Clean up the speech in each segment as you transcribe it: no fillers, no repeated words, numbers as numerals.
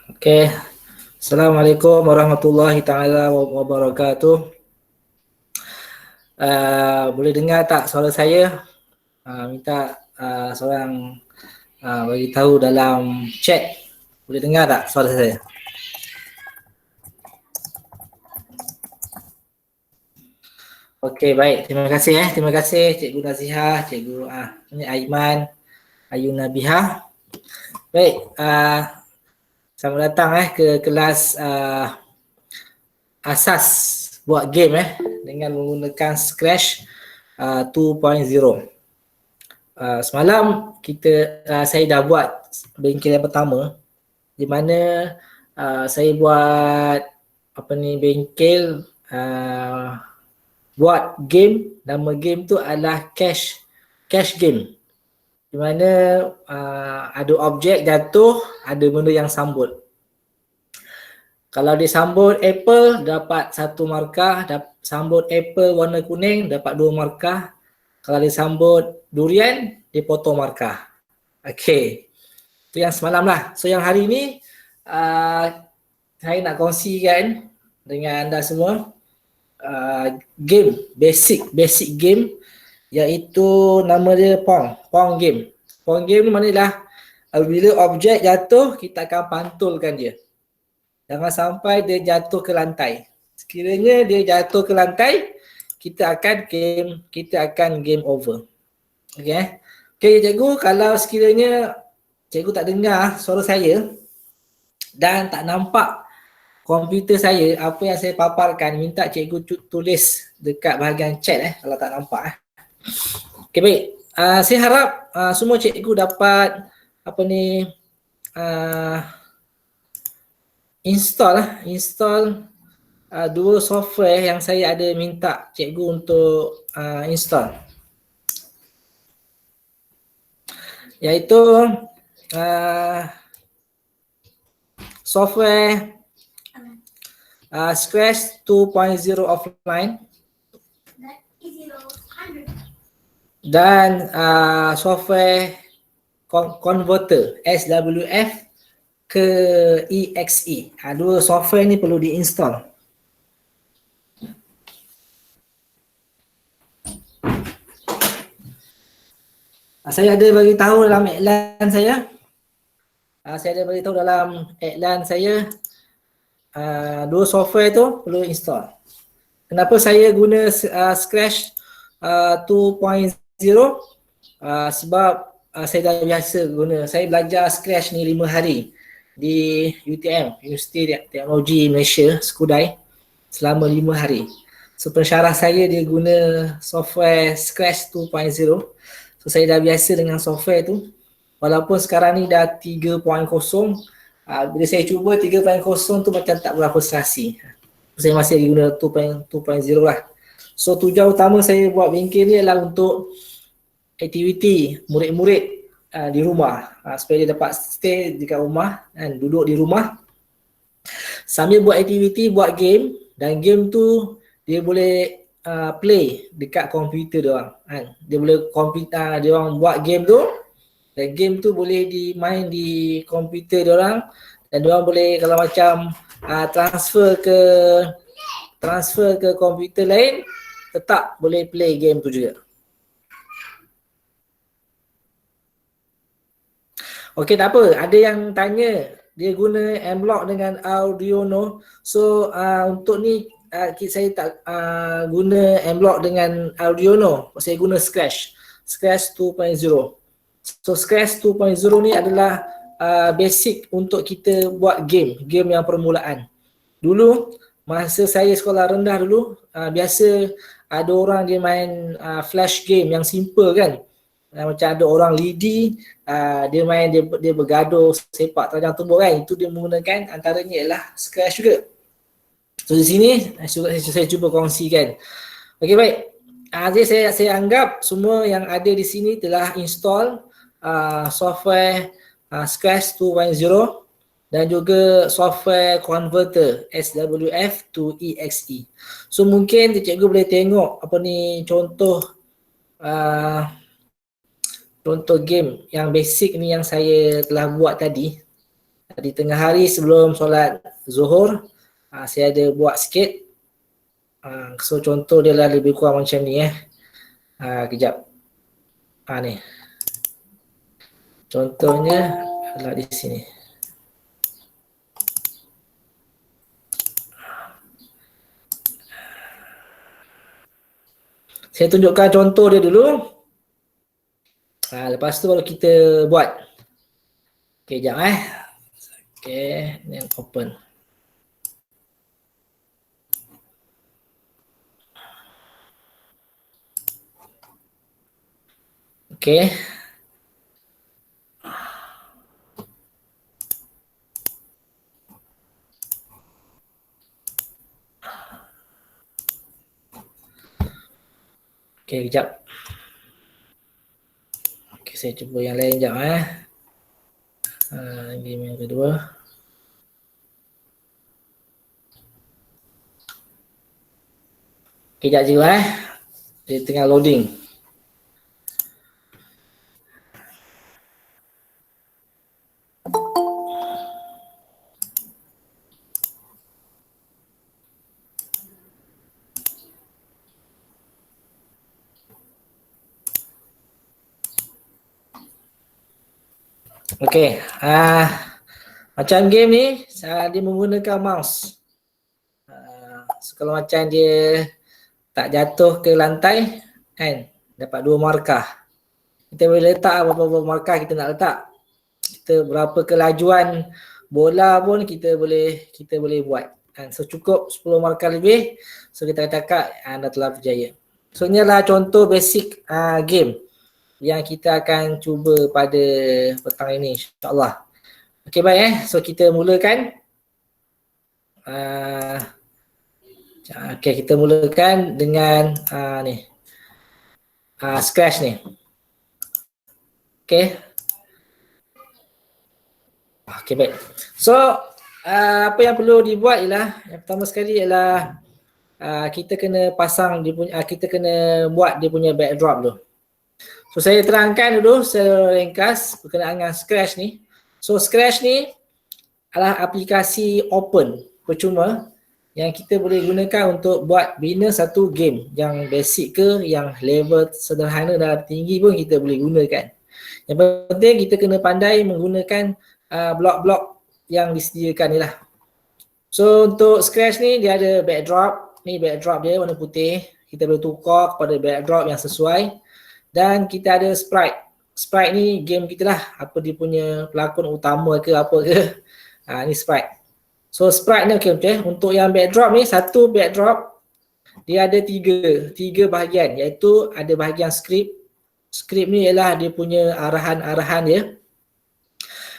Oke, Assalamualaikum warahmatullahi taala wabarakatuh. Boleh dengar tak suara saya? Minta seorang bagi tahu dalam chat. Boleh dengar tak suara saya? Okey, baik. Terima kasih Terima kasih Cikgu Nazihah, Cikgu ini Aiman, Ayu Nabihah. Baik, selamat datang ke kelas asas buat game dengan menggunakan Scratch 2.0. Semalam saya dah buat bengkel yang pertama di mana saya buat bengkel buat game. Nama game tu adalah cash game, di mana ada objek jatuh, ada benda yang sambut. Kalau disambut apple dapat 1 markah, sambut apple warna kuning dapat 2 markah. Kalau disambut durian dia potong markah. Okey, itu yang semalam lah. So yang hari ni saya nak kongsikan dengan anda semua game, basic game, iaitu nama dia Pong game. Pong game ni maknanya bila objek jatuh kita akan pantulkan dia. Jangan sampai dia jatuh ke lantai. Sekiranya dia jatuh ke lantai, kita akan game over. Okey. Okey cikgu, kalau sekiranya cikgu tak dengar suara saya dan tak nampak komputer saya, apa yang saya paparkan, minta cikgu tulis dekat bahagian chat kalau tak nampak. Okey, baik. Saya harap semua cikgu dapat install dua software yang saya ada minta cikgu untuk install, iaitu software Scratch 2.0 offline dan software converter SWF ke EXE. Dua software ni perlu diinstal. Saya ada bagi tahu dalam iklan saya. Dua software tu perlu install. Kenapa saya guna Scratch 2.0? Sebab saya dah biasa guna. Saya belajar Scratch ni 5 hari di UTM, Universiti Teknologi Malaysia, Skudai, selama 5 hari. So pensyarah saya dia guna software Scratch 2.0. So saya dah biasa dengan software tu. Walaupun sekarang ni dah 3.0, bila saya cuba 3.0 tu macam tak berapa serasi. Saya masih guna 2.0 lah. So tujuan utama saya buat bengkel ni adalah untuk aktiviti murid-murid di rumah, supaya dia dapat stay dekat rumah dan duduk di rumah sambil buat aktiviti, buat game, dan game tu dia boleh play dekat komputer dia orang kan. Dia boleh dia orang buat game tu dan game tu boleh dimain di komputer dia orang, dan dia orang boleh kalau macam transfer ke komputer lain, tetap boleh play game tu juga. Okey, tak apa. Ada yang tanya dia guna M-Lock dengan Arduino. So untuk ni saya tak guna M-Lock dengan Arduino. Saya guna Scratch 2.0. So Scratch 2.0 ni adalah basic untuk kita buat game yang permulaan. Dulu masa saya sekolah rendah dulu, biasa ada orang dia main flash game yang simple kan. Macam ada orang lidi, dia main, dia bergaduh sepak terjang tubuh kan. Itu dia menggunakan, antaranya ialah Scratch juga. So di sini saya cuba kongsikan. Okey, baik. Jadi saya anggap semua yang ada di sini telah install software Scratch 2.0 dan juga software converter SWF to EXE. So mungkin cikgu boleh tengok contoh game yang basic ni yang saya telah buat tadi. Di tengah hari sebelum solat Zuhur, saya ada buat sikit. So contoh dia lah lebih kurang macam ni kejap. Ni. Contohnya adalah di sini. Saya tunjukkan contoh dia dulu. Lepas tu baru kita buat. Okay, sekejap Okay, then open. Okay. Okay, kejap. Okay, saya cuba yang lain sekejap game yang kedua. Okay, sekejap je dia tengah loading. Okay, macam game ni dia menggunakan mouse. So kalau macam dia tak jatuh ke lantai kan, dapat 2 markah. Kita boleh letak berapa markah kita nak letak. Kita berapa kelajuan bola pun kita boleh buat. So cukup 10 markah lebih, so kita cakap anda telah berjaya. So ni adalah contoh basic game yang kita akan cuba pada petang ini, insyaAllah. Okay, baik so kita mulakan. Okay, kita mulakan dengan ni. Scratch ni. Okay. Okay, baik. So, apa yang perlu dibuat ialah, yang pertama sekali ialah kita kena pasang dia punya, kita kena buat dia punya backdrop dulu. So saya terangkan dulu secara ringkas berkenaan dengan Scratch ni. So Scratch ni adalah aplikasi open, percuma yang kita boleh gunakan untuk buat bina satu game yang basic ke, yang level sederhana dan tinggi pun kita boleh gunakan. Yang penting kita kena pandai menggunakan blok-blok yang disediakan ni lah. So untuk Scratch ni dia ada backdrop, ni backdrop dia warna putih. Kita boleh tukar kepada backdrop yang sesuai. Dan kita ada sprite. Sprite ni game kita lah. Apa dia punya pelakon utama ke apa ke. Ni sprite. So sprite ni okay. Untuk yang backdrop ni, satu backdrop dia ada tiga bahagian. Iaitu ada bahagian script. Script ni ialah dia punya arahan-arahan dia.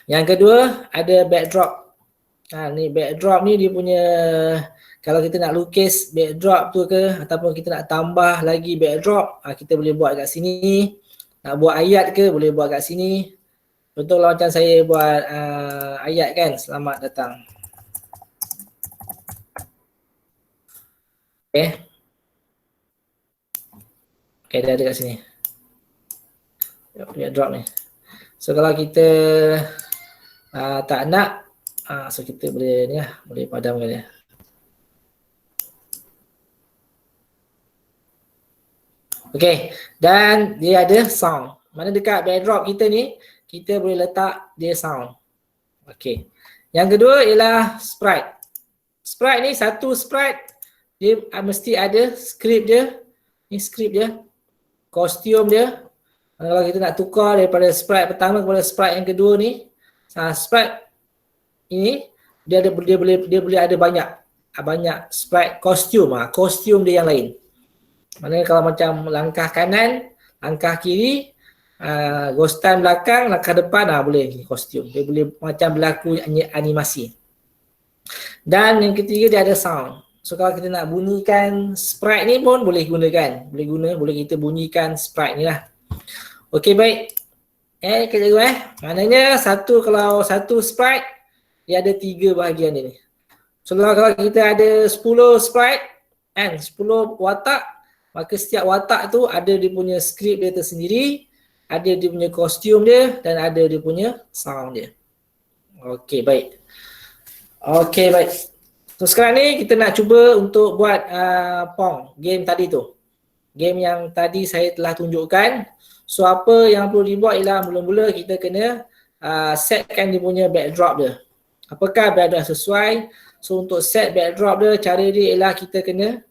Yang kedua ada backdrop. Ni backdrop ni dia punya, kalau kita nak lukis backdrop tu ke, ataupun kita nak tambah lagi backdrop, kita boleh buat kat sini. Nak buat ayat ke, boleh buat kat sini. Contoh macam saya buat ayat kan, selamat datang. Okay. Okay, dia ada kat sini. Backdrop ni. So kalau kita tak nak, so kita boleh ni lah, boleh padamkan dia. Okay, dan dia ada sound. Mana dekat backdrop kita ni, kita boleh letak dia sound. Okay. Yang kedua ialah sprite. Sprite ni, satu sprite, dia mesti ada script dia. Ni script dia. Kostum dia. Kalau kita nak tukar daripada sprite pertama kepada sprite yang kedua ni, sprite ini, dia boleh ada banyak sprite kostum. Kostum dia yang lain. Maknanya kalau macam langkah kanan, langkah kiri, ghostan belakang, langkah depan, boleh kostum. Dia boleh macam berlaku animasi. Dan yang ketiga dia ada sound. So kalau kita nak bunyikan sprite ni pun boleh gunakan. Boleh kita bunyikan sprite ni lah. Okey, baik. Kita tengok Maknanya kalau satu sprite, dia ada 3 bahagian ni. So kalau kita ada 10 sprite kan, 10 watak, maka setiap watak tu ada dia punya skrip dia tersendiri, ada dia punya kostum dia, dan ada dia punya sound dia. Okey, baik. Okey, baik. So sekarang ni kita nak cuba untuk buat Pong, game tadi tu. Game yang tadi saya telah tunjukkan. So apa yang perlu dibuat ialah mula-mula kita kena setkan dia punya backdrop dia. Apakah backdrop sesuai? So untuk set backdrop dia, cara dia ialah kita kena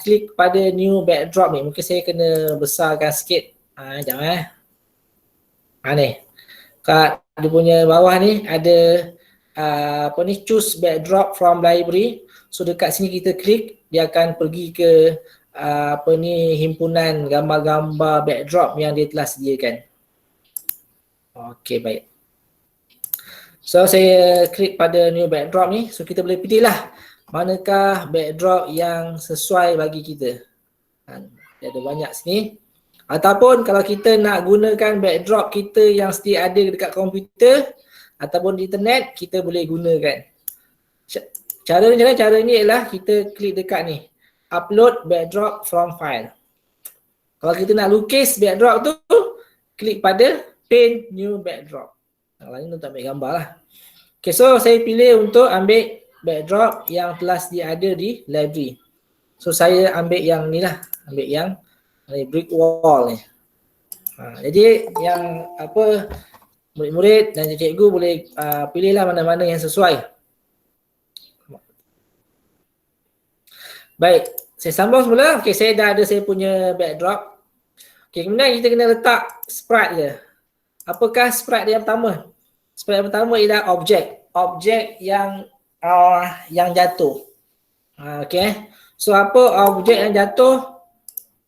klik pada new backdrop ni. Mungkin saya kena besarkan sikit. Sekejap ni. Kat dia punya bawah ni ada apa ni, choose backdrop from library. So dekat sini kita klik, dia akan pergi ke apa ni, himpunan gambar-gambar backdrop yang dia telah sediakan. Okey, baik. So saya klik pada new backdrop ni. So kita boleh pilih lah manakah backdrop yang sesuai bagi kita. Dia ada banyak sini. Ataupun kalau kita nak gunakan backdrop kita yang sedia ada dekat komputer ataupun di internet, kita boleh gunakan. Caranya ialah kita klik dekat ni, upload backdrop from file. Kalau kita nak lukis backdrop tu, klik pada paint new backdrop. Yang lain untuk ambil gambar lah. Okay, so saya pilih untuk ambil backdrop yang telah sedia ada di library. So saya ambil yang ni lah, ambil yang brick wall ni. Jadi yang apa, murid-murid dan cikgu boleh pilihlah mana-mana yang sesuai. Baik, saya sambung semula. Okey, saya dah ada saya punya backdrop. Okey, kemudian kita kena letak sprite dia. Apakah sprite dia yang pertama? Sprite yang pertama ialah objek yang jatuh. Okey. So apa objek yang jatuh?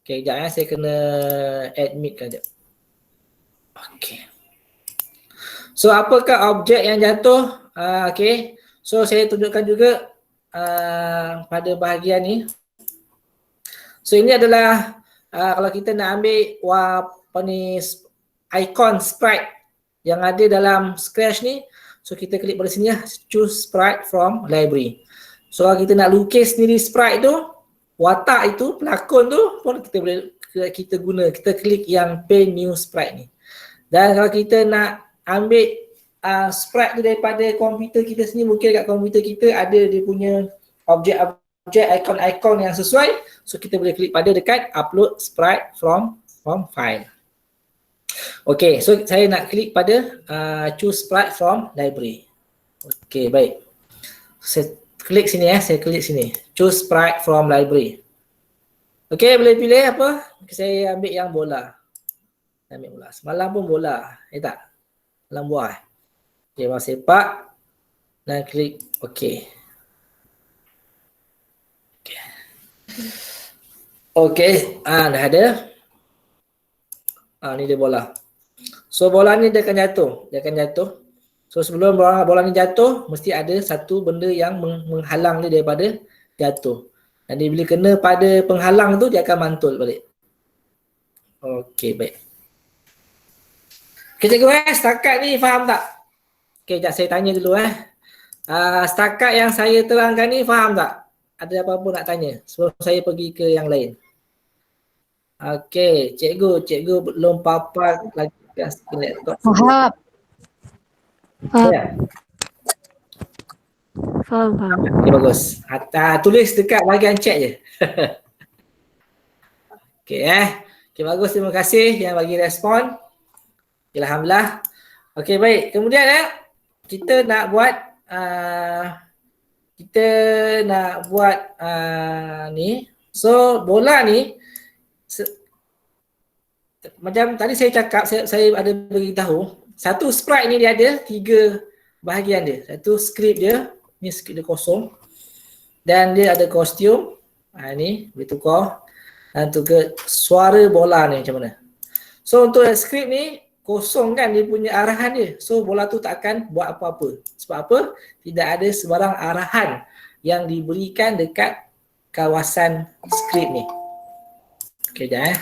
Okey, sekejap saya kena admit kan sekejap. Okey. So apakah objek yang jatuh? Okey. So saya tunjukkan juga pada bahagian ni. So ini adalah kalau kita nak ambil apa ni, icon sprite yang ada dalam Scratch ni. So kita klik pada sini lah, choose sprite from library. So kalau kita nak lukis sendiri sprite tu, watak itu, pelakon tu pun kita guna, kita klik yang paint new sprite ni. Dan kalau kita nak ambil sprite tu daripada komputer kita sendiri, mungkin kat komputer kita ada dia punya objek ikon-ikon yang sesuai. So kita boleh klik pada dekat upload sprite from file. Okay, so saya nak klik pada choose sprite from library. Okay, baik. Saya klik sini saya klik sini, choose sprite from library. Okay, boleh pilih apa? Saya ambil yang bola. Ambil bola. Semalam pun bola. Tak? Dalam buah. Okay, bola sepak. Dan klik okay. Okay, dah ada. Ni dia bola. So bola ni dia akan jatuh. So sebelum bola ni jatuh, mesti ada satu benda yang menghalang dia daripada jatuh. Dan dia bila kena pada penghalang tu, dia akan mantul balik. Okay, baik. Okay, cikgu setakat ni faham tak? Okay, sekejap saya tanya dulu setakat yang saya terangkan ni faham tak? Ada apa-apa nak tanya sebelum saya pergi ke yang lain? Okay, cikgu belum papar lagi kan laptop. Faham. Ya. Faham. Okay, bagus. Tulis dekat bahagian chat je. Okay, okay, bagus. Terima kasih yang bagi respon. Alhamdulillah. Okay, baik. Kemudian kita nak buat ni. So bola ni macam tadi saya cakap, saya ada beritahu, satu sprite ni dia ada 3 bahagian dia. Satu script dia, ni script dia kosong. Dan dia ada kostum. Ni boleh tukar. Dan juga suara bola ni macam mana. So untuk script ni kosong kan dia punya arahan dia. So bola tu tak akan buat apa-apa. Sebab apa? Tidak ada sebarang arahan yang diberikan dekat kawasan script ni. Okay, sekejap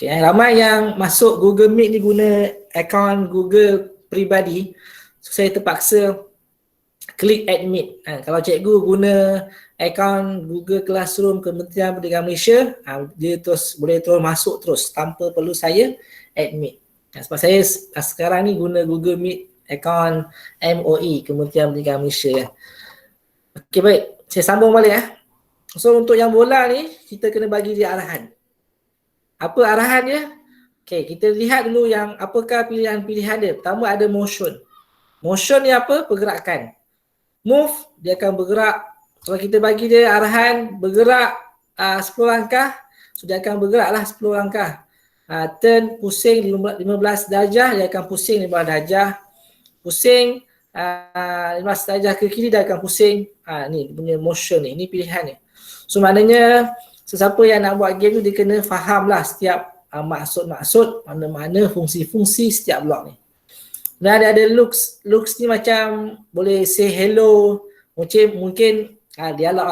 Okay, ramai yang masuk Google Meet ni guna akaun Google peribadi. So saya terpaksa klik admit. Kalau cikgu guna akaun Google Classroom Kementerian Pendidikan Malaysia, dia boleh terus masuk terus tanpa perlu saya admit. Sebab saya sekarang ni guna Google Meet account MOE, Kementerian Pendidikan Malaysia ya. Okey baik, saya sambung balik ya. So untuk yang bola ni kita kena bagi dia arahan. Apa arahan dia? Okey, kita lihat dulu yang apakah pilihan-pilihan dia. Pertama ada motion. Motion ni apa? Pergerakan. Move, dia akan bergerak. Kalau kita bagi dia arahan bergerak 10 langkah, so dia akan bergeraklah 10 langkah. Turn, pusing 15 darjah, dia akan pusing 15 darjah. Pusing 15 darjah ke kiri, dia akan pusing. Ni punya motion ni, ini pilihan ni. So maknanya sesiapa yang nak buat game tu dia kena faham lah setiap maksud-maksud, mana-mana fungsi-fungsi setiap blok ni. Dan ada looks ni macam boleh say hello, mungkin dialog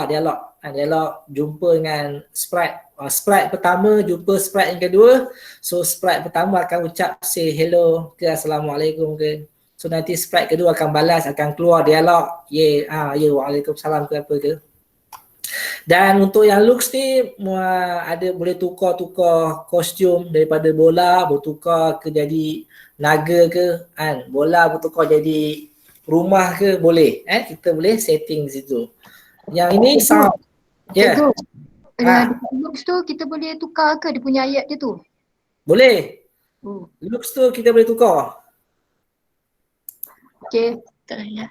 jumpa dengan sprite pertama jumpa sprite yang kedua, so sprite pertama akan ucap say hello ke assalamualaikum ke, so nanti sprite kedua akan balas, akan keluar dialog waalaikumsalam ke apa ke. Dan untuk yang looks ni ada boleh tukar-tukar kostum daripada bola bertukar ke jadi naga ke kan, bola bertukar jadi rumah ke boleh kita boleh setting di situ. Yang ini sound ya. Looks tu kita boleh tukar ke dia punya ayat dia tu? Boleh. Looks tu kita boleh tukar. Okey, ya.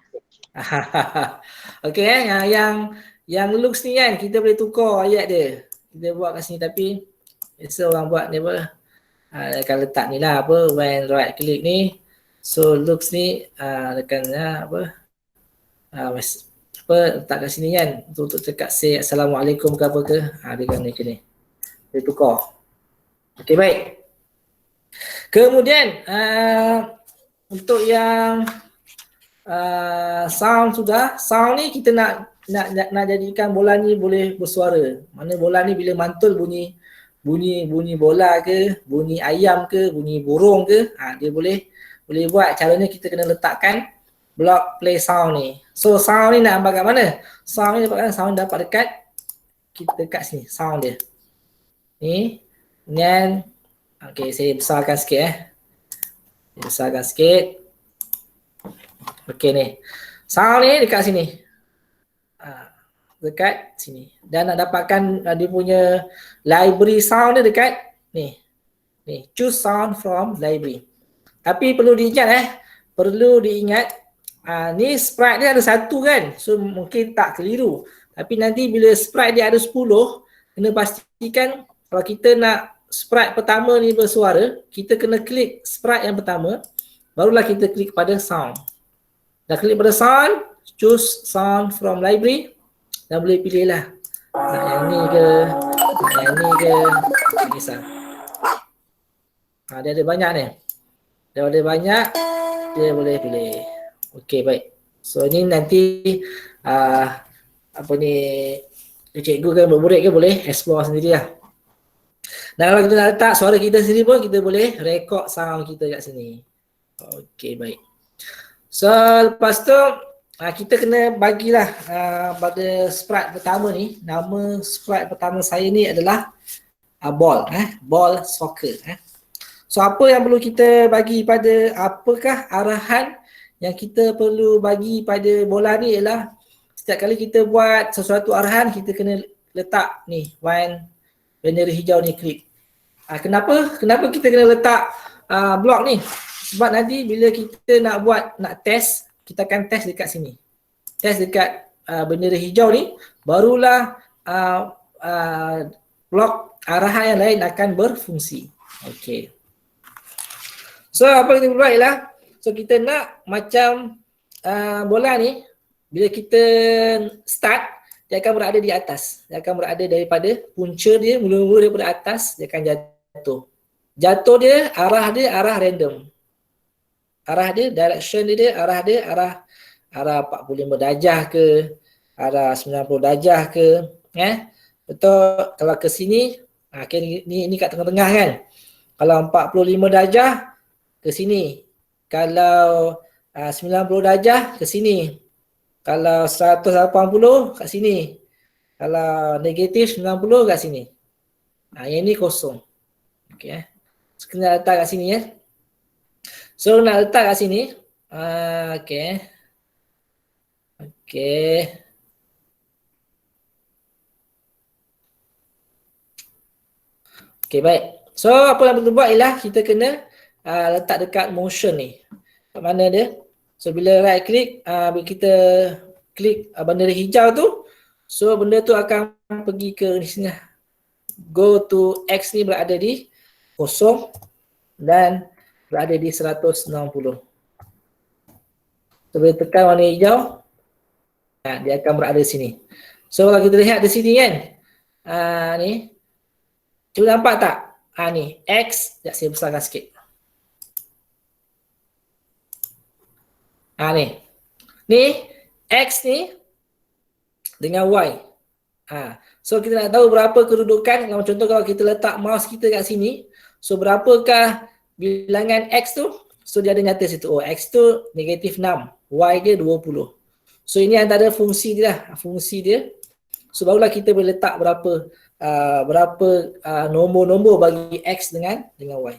Okey yang looks ni kan kita boleh tukar ayat dia. Kita buat kat sini tapi biasa orang buat ni apa? Akan letak ni lah apa, when right click ni, so looks ni tekan letak kat sini kan untuk cakap say assalamualaikum ke apa ke, dia kan ni dia tukar. Okey baik. Kemudian untuk yang sound sudah, sound ni kita nak jadikan bola ni boleh bersuara. Mana bola ni bila mantul bunyi bola ke, bunyi ayam ke, bunyi burung ke, dia boleh buat. Caranya kita kena letakkan block play sound ni. So sound ni nak ambil kat mana? Sound ni dapat dekat kita dekat sini sound dia. Ni dan okey saya besarkan sikit besarkan sikit. Okey ni. Sound ni dekat sini. Dekat sini. Dan nak dapatkan dia punya library sound dia dekat ni. Ni, choose sound from library. Tapi perlu diingat ni sprite dia ada satu kan. So mungkin tak keliru. Tapi nanti bila sprite dia ada 10, kena pastikan kalau kita nak sprite pertama ni bersuara, kita kena klik sprite yang pertama, barulah kita klik pada sound. Dah klik pada sound, choose sound from library, dan boleh pilih lah nak yang ni ke, tak kisah. Dia ada banyak ni. Dia ada banyak, dia boleh pilih. Okey baik. So ni nanti cikgu kan murid ke boleh explore sendiri lah. Dan kalau kita nak letak suara kita sendiri pun kita boleh record sound kita kat sini. Okey baik. So lepas tu kita kena bagilah pada sprite pertama ni, nama sprite pertama saya ni adalah ball soccer. So apa yang perlu kita bagi pada, apakah arahan yang kita perlu bagi pada bola ni ialah setiap kali kita buat sesuatu arahan kita kena letak ni bendera hijau ni klik. Kenapa kita kena letak blok ni? Sebab nanti bila kita nak test, kita akan test dekat sini. Test dekat bendera hijau ni, barulah blok arahan yang lain akan berfungsi. Okey. So apa kita buat ialah, so kita nak macam bola ni, bila kita start, dia akan berada di atas. Dia akan berada daripada punca dia, mula-mula daripada atas, dia akan jatuh. Jatuh dia, arah random. Arah dia, direction dia, arah 45 darjah ke, arah 90 darjah ke, betul. Kalau ke sini, ni kat tengah-tengah kan. Kalau 45 darjah ke sini. Kalau 90 darjah ke sini. Kalau 180 kat sini. Kalau negatif 90 kat sini. Yang ni kosong. Okey. So, kena letak kat sini ya. So nak letak kat sini. Okay. Okay. Okay, baik. So apa yang kita buat ialah kita kena letak dekat motion ni. Kat mana dia? So bila right click, bila kita klik bendera hijau tu, so benda tu akan pergi ke sini. Go to X ni berada di 0 dan berada di 160. So bila tekan warna hijau, dia akan berada di sini. So kalau kita lihat di sini kan, ni, cuba nampak tak? Ni, X, sekejap saya besarkan sikit. Ni. Ni, X ni dengan Y. So kita nak tahu berapa kedudukan. Kalau contoh kalau kita letak mouse kita kat sini, so berapakah bilangan X tu? So dia ada nyata situ. Oh, X tu negatif 6, Y dia 20. So ini antara fungsi dia lah. Fungsi dia. So barulah kita boleh letak berapa nombor-nombor bagi X dengan Y.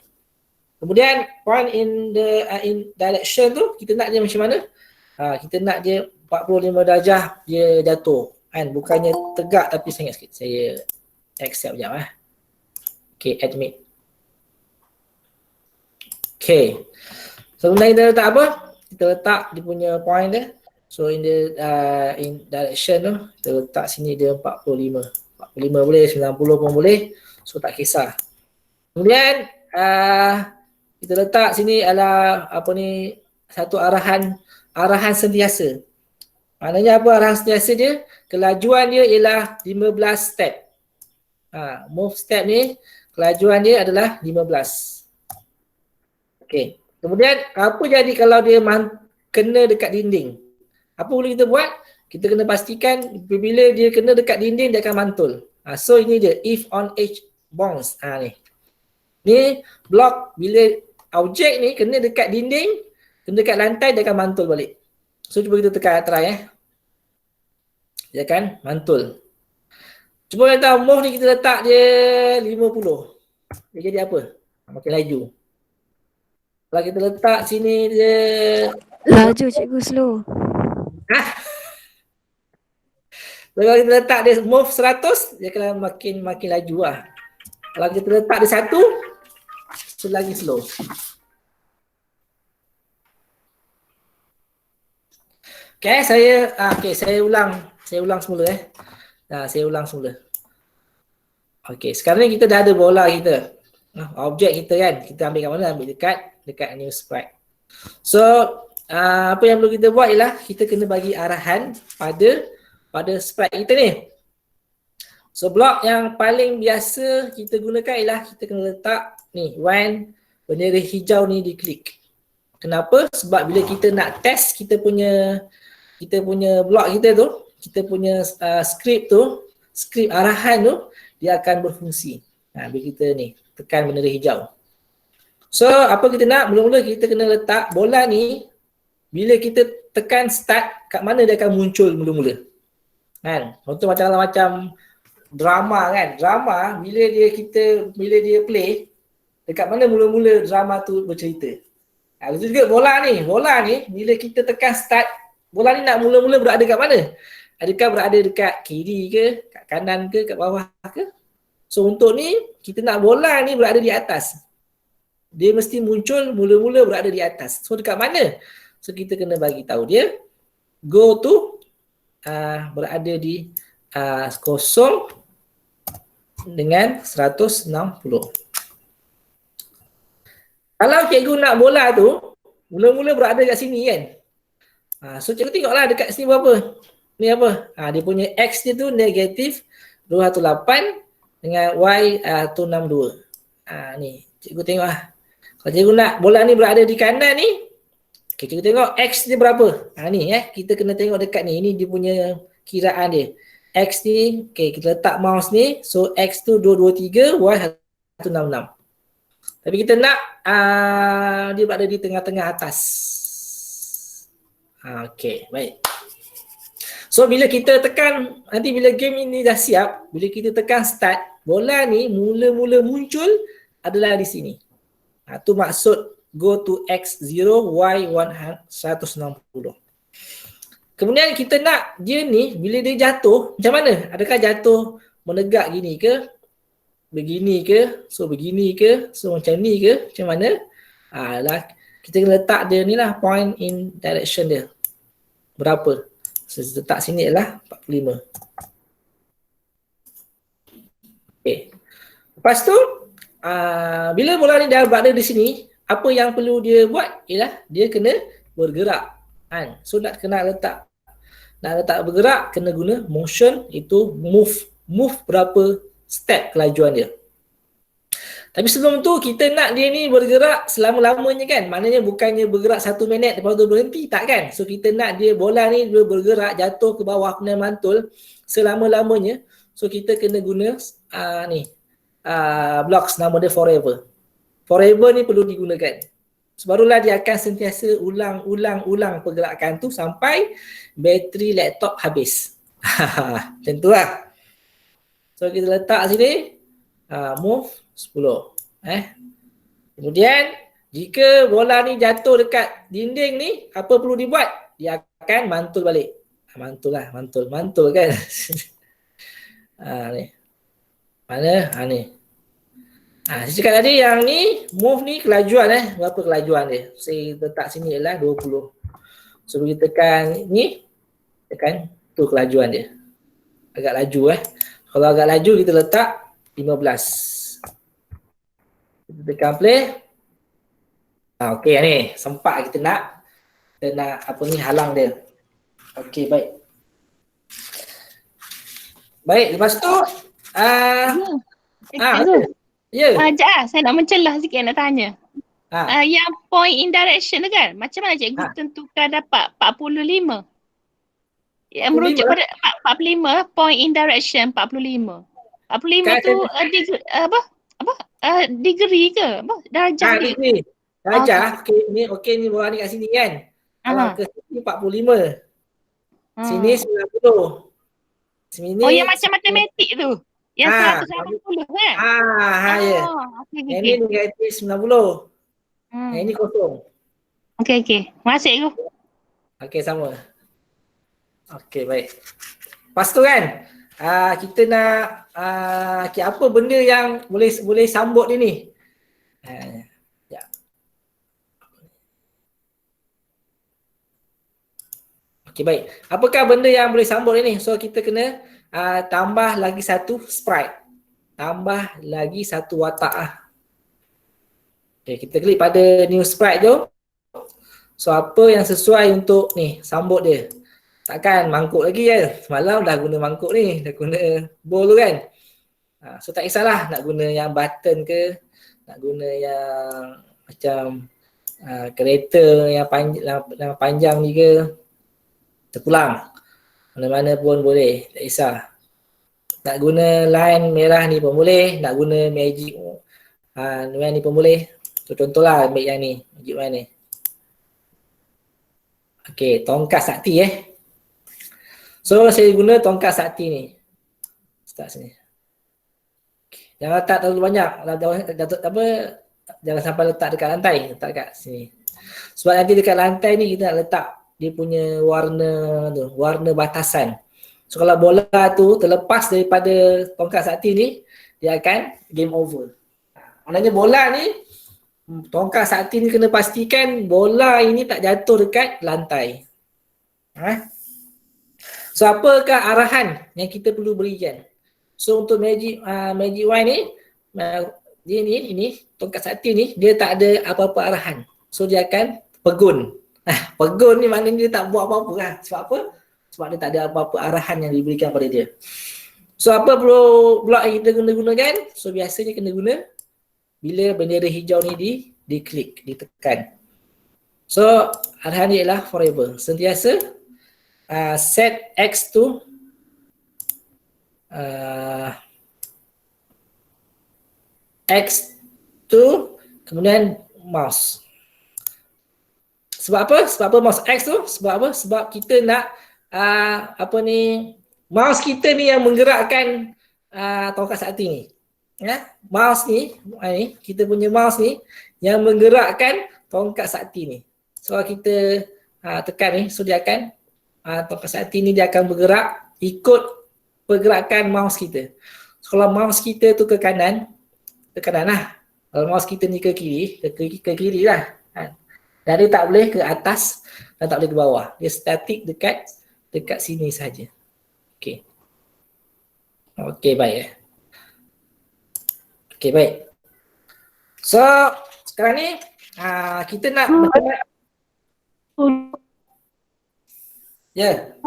Kemudian point in direction tu kita nak dia macam mana? Kita nak dia 45 darjah dia jatuh kan, bukannya tegak tapi saya ingat sikit. Saya accept sekejap Okay, admit. Okay. So sebenarnya kita letak apa? Kita letak dia punya point dia. So in the in direction tu kita letak sini dia 45. 45 boleh, 90 pun boleh. So tak kisah. Kemudian kita letak sini adalah apa ni, satu arahan sentiasa. Maknanya apa arahan sentiasa dia? Kelajuan dia ialah 15 step. Move step ni kelajuan dia adalah 15. Okey. Kemudian apa jadi kalau dia kena dekat dinding? Apa boleh kita buat? Kita kena pastikan bila dia kena dekat dinding dia akan mantul. So ini dia if on edge bounce. Ni. Ni blok bila objek ni kena dekat dinding, kena dekat lantai dia akan mantul balik. So cuba kita tekan try dia akan mantul. Cuba kita move ni kita letak dia 50. Dia jadi apa? Makin laju. Kalau kita letak sini dia laju cikgu, slow. Kalau kita letak dia move 100, dia akan makin laju lah. Kalau kita letak dia 1, so lagi slow. Okay, saya ulang semula saya ulang semula. Okay, sekarang ni kita dah ada bola kita. Objek kita kan, kita ambil kat mana? Ambil dekat new sprite. So, apa yang perlu kita buat ialah kita kena bagi arahan pada sprite kita ni. So, blok yang paling biasa kita gunakan ialah kita kena letak ni, when bendera hijau ni diklik. Kenapa? Sebab bila kita nak test kita punya blok kita tu, kita punya script arahan tu, dia akan berfungsi. Bila kita ni tekan bendera hijau. So apa kita nak? Mula-mula kita kena letak bola ni, bila kita tekan start, kat mana dia akan muncul mula-mula. Kan? Contoh macam drama kan. Drama bila dia play, dekat mana mula-mula drama tu bercerita. Betul juga bola ni bila kita tekan start, bola ni nak mula-mula berada kat mana? Adakah berada dekat kiri ke, kat kanan ke, kat bawah ke? So untuk ni, kita nak bola ni berada di atas. Dia mesti muncul mula-mula berada di atas. So dekat mana? So kita kena bagi tahu dia, go to berada di 0 dengan 160. Kalau cikgu nak bola tu, mula-mula berada kat sini kan? So cikgu tengoklah dekat sini berapa? Ni apa? Dia punya X dia tu negatif 218 dengan Y 162. Ni, cikgu tengok lah. Kalau cikgu nak bola ni berada di kanan ni, okay, cikgu tengok X dia berapa? Ni kita kena tengok dekat ni. Ini dia punya kiraan dia. X ni, okay, kita letak mouse ni. So X tu 223, Y 166. Tapi kita nak dia berada di tengah-tengah atas. Okay, baik. So bila kita tekan, nanti bila game ini dah siap, bila kita tekan start, bola ni mula-mula muncul adalah di sini. Tu maksud go to X0, Y 160. Kemudian kita nak dia ni bila dia jatuh macam mana? Adakah jatuh menegak gini ke? Begini ke? So begini ke? So macam ni ke? Macam mana? Lah kita kena letak dia ni lah point in direction dia. Berapa? So letak sini lah 45. Okay. Lepas tu bila bola ni dah berada di sini, apa yang perlu dia buat ialah dia kena bergerak kan. So nak letak bergerak kena guna motion, itu move berapa step kelajuan dia. Tapi sebelum tu kita nak dia ni bergerak selama-lamanya kan. Maknanya bukannya bergerak 1 minit lepas tu berhenti, tak kan. So kita nak dia bola ni dia bergerak jatuh ke bawah kemudian mantul selama-lamanya. So kita kena guna blocks nama dia forever. Forever ni perlu digunakan. Barulah dia akan sentiasa ulang pergerakan tu sampai bateri laptop habis. Macam tu lah. So kita letak sini move 10. Kemudian jika bola ni jatuh dekat dinding ni, apa perlu dibuat? Dia akan mantul balik. Mantul kan. Ni. Mana? Ni. Saya cakap tadi yang ni move ni kelajuan berapa kelajuan dia? Saya letak sini ialah 20. So bila tekan ni, tekan tu kelajuan dia. Agak laju Kalau agak laju kita letak 15. Kita tekan play. Okey ni sempat kita nak halang dia. Okey baik. Baik, lepas tu Ya. Sekejap saya nak mencelah sikit nak tanya. Yang point in direction tu kan, macam mana cikgu tentukan dapat 45? Yang merujuk pada 45, point in direction 45. 45 tu degree ke? Darjah dia? Degree. Darjah. Okey ni bola ni kat sini kan. Kalau ke sini 45. Sini 90. Sini. Oh yang macam matematik tu. Yang 180 kan? Ya. Yang ni negatif 90. Yang ni kosong. Okey. Terima kasih cikgu. Okey sama. Okey baik. Lepas tu kan kita nak apa benda yang boleh sambut dia ni. Ya. Okey baik. Apakah benda yang boleh sambut dia ni? So kita kena tambah lagi satu sprite. Tambah lagi satu watak Okay, kita klik pada new sprite tu. So apa yang sesuai untuk ni sambut dia. Takkan mangkuk lagi kan. Semalam dah guna mangkuk ni, dah guna bowl tu kan. So tak kisahlah nak guna yang button ke, nak guna yang macam kereta yang panjang ni ke. Terpulang. Mana-mana pun boleh, tak kisah. Nak guna line merah ni pun boleh, nak guna magic ni pun boleh. So contohlah ambil yang ni, magic wand ni. Okey, tongkat sakti So saya guna tongkat sakti ni. Start sini. Okay. Jangan letak terlalu banyak. Jangan sampai letak dekat lantai, letak dekat sini. Sebab nanti dekat lantai ni kita nak letak dia punya warna batasan. So kalau bola tu terlepas daripada tongkat sakti ni, dia akan game over. Maknanya bola ni, tongkat sakti ni kena pastikan bola ini tak jatuh dekat lantai. So apakah arahan yang kita perlu berikan? So untuk magic wand ni, dia ni tongkat sakti ni dia tak ada apa-apa arahan. So dia akan pegun. Pegun ni maknanya dia tak buat apa-apa lah. Sebab apa? Sebab dia tak ada apa-apa arahan yang diberikan pada dia. So apa perlu blok yang kita gunakan? So biasanya kena guna bila bendera hijau ni diklik, ditekan. So arahan dia ialah forever. Sentiasa set X to kemudian mouse. Sebab apa? Sebab apa mouse X tu? Sebab apa? Sebab kita nak mouse kita ni yang menggerakkan tongkat sakti ni. Mouse ni, kita punya mouse ni yang menggerakkan tongkat sakti ni. So kita tekan ni, so dia akan tongkat sakti ni dia akan bergerak ikut pergerakan mouse kita. So kalau mouse kita tu ke kanan lah. Kalau mouse kita ni ke kiri, ke kiri lah. Dan dia tak boleh ke atas dan tak boleh ke bawah. Dia statik dekat sini saja. Okey. Okey, baik. Okey, baik. So, sekarang ni kita nak ya.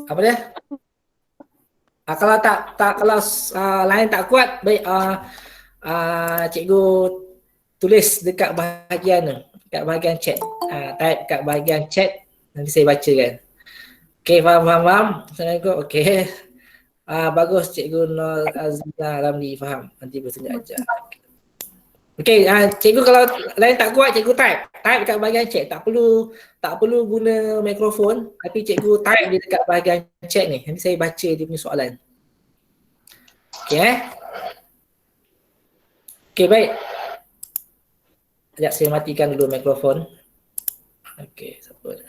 Apa dia? Kalau kalau line tak kuat, baik cikgu tulis dekat bahagian chat. Type kat bahagian chat, nanti saya bacakan. Okey, faham. Assalamualaikum. Okey. Bagus Cikgu Nur Azizah Ramli, faham. Nanti bersedia ajar. Okey, cikgu kalau lain tak kuat, cikgu type dekat bahagian chat. Tak perlu guna mikrofon, tapi cikgu type dia dekat bahagian chat ni. Nanti saya baca dia punya soalan. Okey. Okey, baik. Sekejap saya matikan dulu mikrofon. Okey, siapa?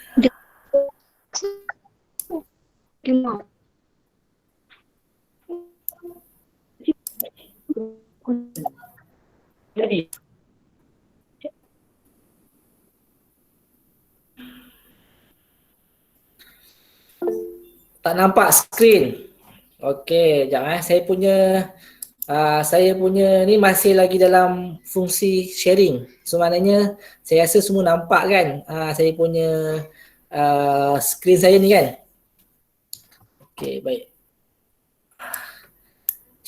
Jadi tak nampak skrin. Okey, jangan saya punya ni masih lagi dalam fungsi sharing. So maknanya saya rasa semua nampak kan saya punya skrin saya ni kan. Okey, baik.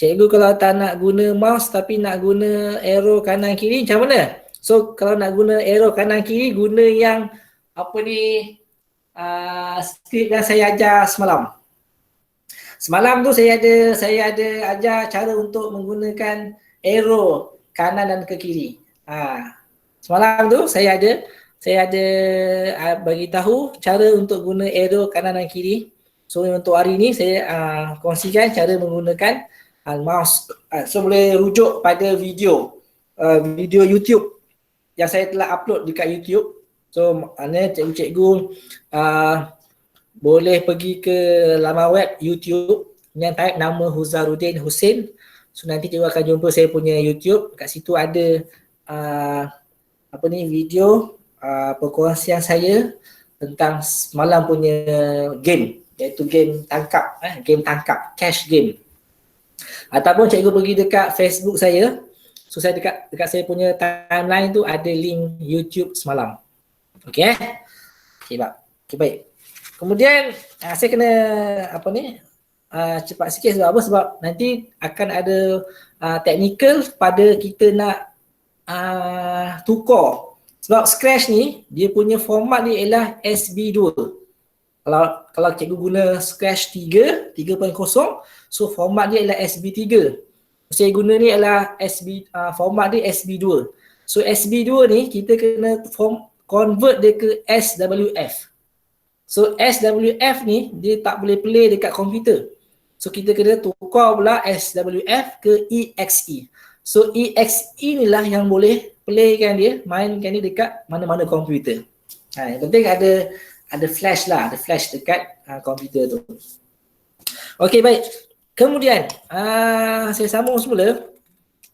Cikgu kalau tak nak guna mouse tapi nak guna arrow kanan kiri macam mana? So kalau nak guna arrow kanan kiri, guna yang apa ni skrip yang saya ajar semalam. Semalam tu saya ada ajar cara untuk menggunakan arrow kanan dan ke kiri. Semalam tu saya ada bagi tahu cara untuk guna arrow kanan dan kiri. So untuk hari ni saya kongsikan cara menggunakan mouse. So boleh rujuk pada video YouTube yang saya telah upload dekat YouTube. So maknanya cikgu boleh pergi ke laman web YouTube yang type nama Huzaruddin Hussein. So nanti cikgu akan jumpa saya punya YouTube. Kat situ ada video perkongsian saya tentang semalam punya game, iaitu game tangkap, cash game. Ataupun cikgu pergi dekat Facebook saya. So saya dekat saya punya timeline tu ada link YouTube semalam. Okey. Okey, baik. Kemudian saya kena cepat sikit sebab apa? Sebab nanti akan ada technical pada kita nak tukar. Sebab Scratch ni dia punya format ni ialah SB2. Kalau cikgu guna Scratch 3.0, so format dia ialah SB3. Saya guna ni ialah format dia SB2. So SB2 ni kita kena convert dia ke SWF. So SWF ni dia tak boleh play dekat komputer. So kita kena tukar pula SWF ke EXE. So EXE ni lah yang boleh playkan dia, mainkan dia dekat mana-mana komputer. Yang penting ada flash lah, ada flash dekat komputer tu. Okey, baik. Kemudian saya sambung semula.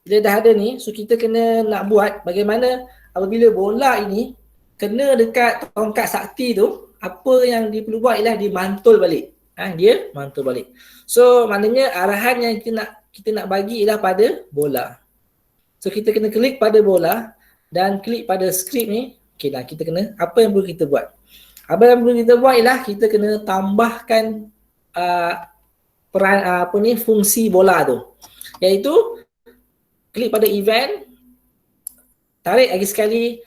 Bila dah ada ni, so kita kena nak buat bagaimana apabila bola ini kena dekat tongkat sakti tu, apa yang dia perlu buat ialah dia mantul balik. Dia mantul balik. So maknanya arahan yang kita nak bagi ialah pada bola. So kita kena klik pada bola dan klik pada skrip ni. Okeylah, kita kena apa yang perlu kita buat? Apa yang perlu kita buat ialah kita kena tambahkan fungsi bola tu. Iaitu klik pada event, tarik lagi sekali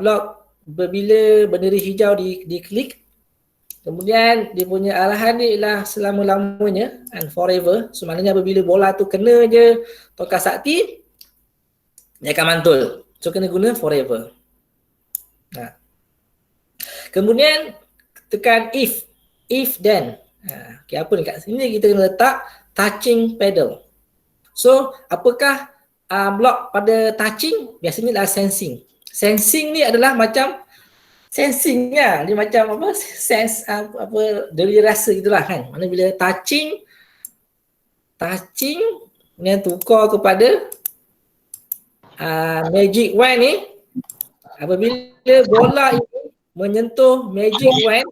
blok bila bendera hijau diklik. Kemudian dia punya arahan dia ialah selama-lamanya and forever. So maknanya apabila bola tu kena je tongkat sakti, dia akan mantul. So kena guna forever. Kemudian tekan if then. Okay, apa ni kat sini kita kena letak touching pedal. So apakah block pada touching? Biasanya adalah sensing. Sensing ni adalah macam sensing lah. Dia macam apa? Sense apa dari rasa gitulah kan. Mana bila touching yang tukar kepada magic wand ni, apabila bola ini menyentuh magic wand,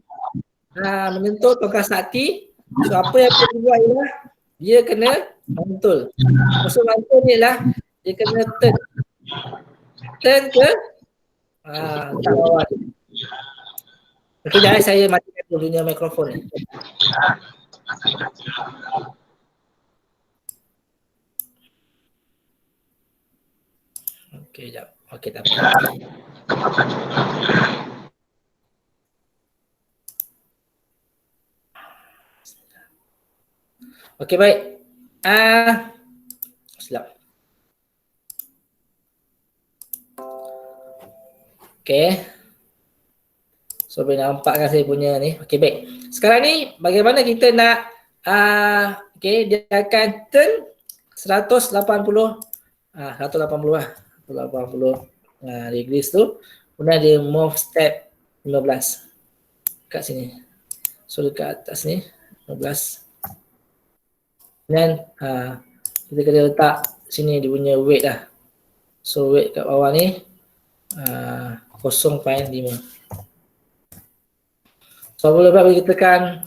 menyentuh tongkat sakti, so apa yang perlu buat ialah dia kena mantul. Maksud mantul ni lah dia kena turn ke tak bawah. Okey, jangan saya matikan dulu dunia mikrofon ni. Okey, jap. Okey, tak apa. Okey, baik. Silap. Okey. So, boleh nampak kan saya punya ni. Okey, baik. Sekarang ni, bagaimana kita nak, okey, dia akan turn 180 lah. 180 degrees tu. Kemudian dia move step 15. Kat sini. So, dekat atas ni, 15. Dan kita kena letak sini dia punya weight lah. So weight kat bawah ni 0.5. So bila kita tekan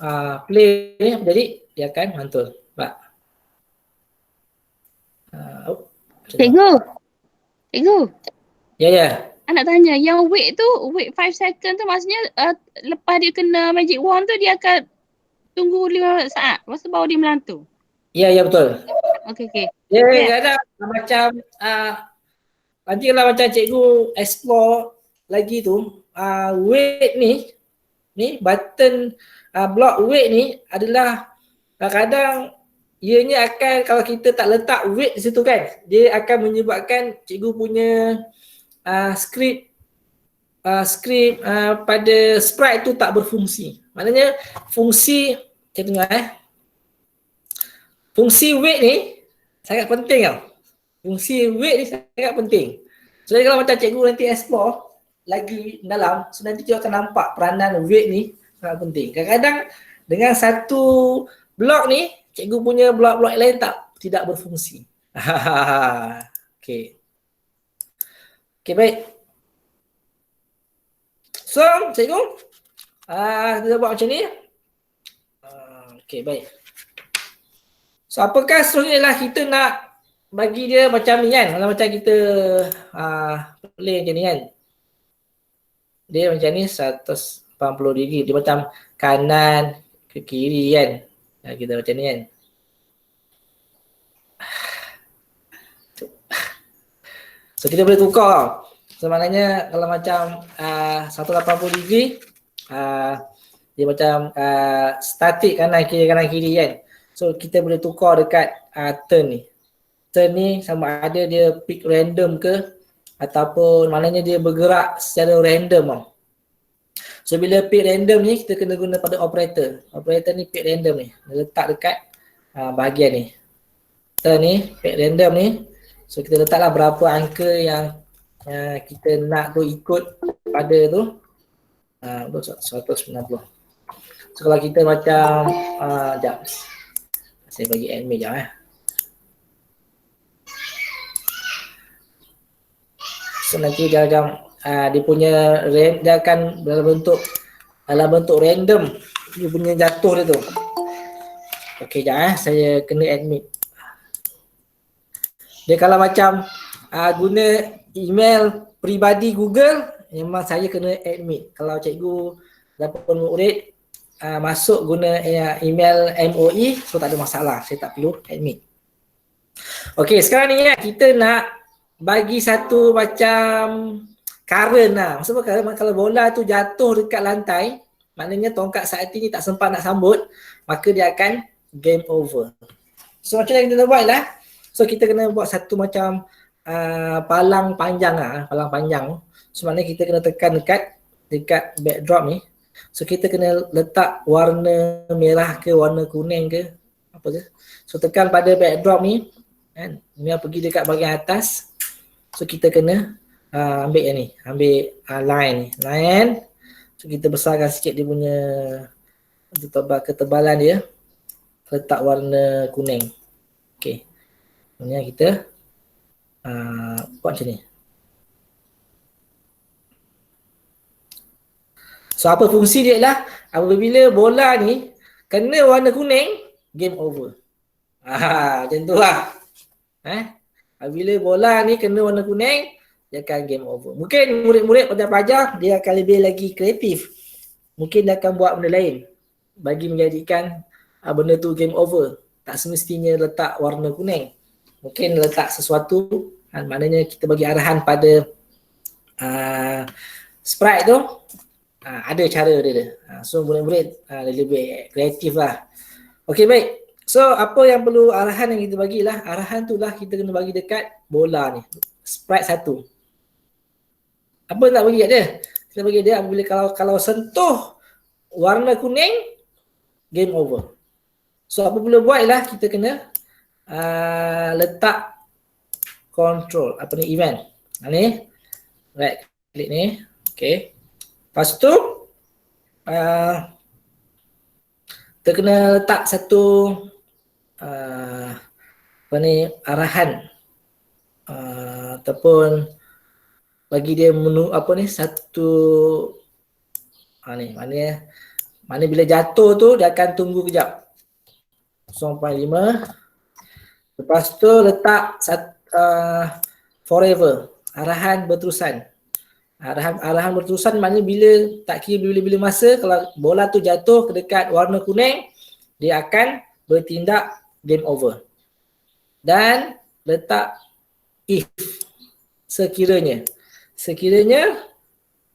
play ni, jadi dia akan mantul. Nampak? Cikgu. Ya. Anak tanya, yang wait 5 second tu maksudnya lepas dia kena magic wand tu dia akan tunggu 5 saat. Lepas tu baru dia melantung. Ya, betul. Okey. Dia kadang macam nanti kalau macam cikgu explore lagi tu, weight ni button block weight ni adalah kadang-kadang ianya akan, kalau kita tak letak weight di situ kan, dia akan menyebabkan cikgu punya script pada sprite tu tak berfungsi. Maknanya fungsi, kita tengok fungsi weight ni sangat penting tau. Fungsi weight ni sangat penting. So kalau macam cikgu nanti explore lagi dalam, so nanti kita akan nampak peranan weight ni sangat penting. Kadang-kadang dengan satu blok ni, cikgu punya blok-blok lain tidak berfungsi. Okey, baik. So, cikgu kita buat macam ni. Okey, baik. So apakah seterusnya lah kita nak bagi dia macam ni kan, kalau macam kita play macam ni kan, dia macam ni 180 degree, dia macam kanan ke kiri kan, kita macam ni kan. So kita boleh tukar. So maknanya kalau macam 180 degree, dia macam static kanan kiri kan. So kita boleh tukar dekat turn ni. Turn ni sama ada dia pick random ke ataupun maknanya dia bergerak secara random tau. So bila pick random ni kita kena guna pada operator. Operator ni pick random ni. Dia letak dekat bahagian ni. Turn ni pick random ni. So kita letaklah berapa angka yang kita nak tu ikut pada tu. 190. So kalau kita macam sekejap. Saya bagi admin je So nanti dia akan dia punya dia akan dalam bentuk random dia punya jatuh dia tu. Okey jap saya kena admit. Dia kalau macam guna email peribadi Google, memang saya kena admit. Kalau cikgu dapat murid masuk guna email MOE, so tak ada masalah, saya tak perlu admit. Okey, sekarang ni kita nak bagi satu macam current lah. Maksud apa? Kalau bola tu jatuh dekat lantai, maknanya tongkat sakti ni tak sempat nak sambut, maka dia akan game over. So macam mana kita nak buat lah? So kita kena buat satu macam palang panjang lah, palang panjang. So maknanya kita kena tekan dekat backdrop ni. So kita kena letak warna merah ke warna kuning ke apa ke. So tekan pada backdrop ni kan. Mia pergi dekat bahagian atas. So kita kena ambil yang ni, ambil line ni. Line. So kita besarkan sikit dia punya ketebalan dia. Letak warna kuning. Okey. Kemudian kita buat macam ni. So apa fungsi dia ialah apabila bola ni kena warna kuning, game over. Macam tu lah. Apabila bola ni kena warna kuning, dia akan game over. Mungkin murid-murid pelajar-pelajar dia akan lebih lagi kreatif. Mungkin dia akan buat benda lain bagi menjadikan benda tu game over. Tak semestinya letak warna kuning. Mungkin letak sesuatu, maknanya kita bagi arahan pada sprite tu. Ada cara dia. So murid-murid lebih kreatif lah. Okey, baik. So apa yang perlu arahan yang kita bagilah, arahan tu lah kita kena bagi dekat bola ni, sprite satu. Apa nak bagi kat dia? Kita bagi dia apabila kalau sentuh warna kuning, game over. So apa perlu buat ialah kita kena letak control, apa ni, event. Ni, right klik ni, okey. Lepas tu kita kena letak satu apa ni, arahan ataupun bagi dia apa ni, satu ni, mana bila jatuh tu dia akan tunggu kejap 0.5. Lepas tu letak forever, arahan berterusan. Arahan berterusan maknanya bila tak kira bila-bila masa, kalau bola tu jatuh ke dekat warna kuning, dia akan bertindak game over. Dan letak if, sekiranya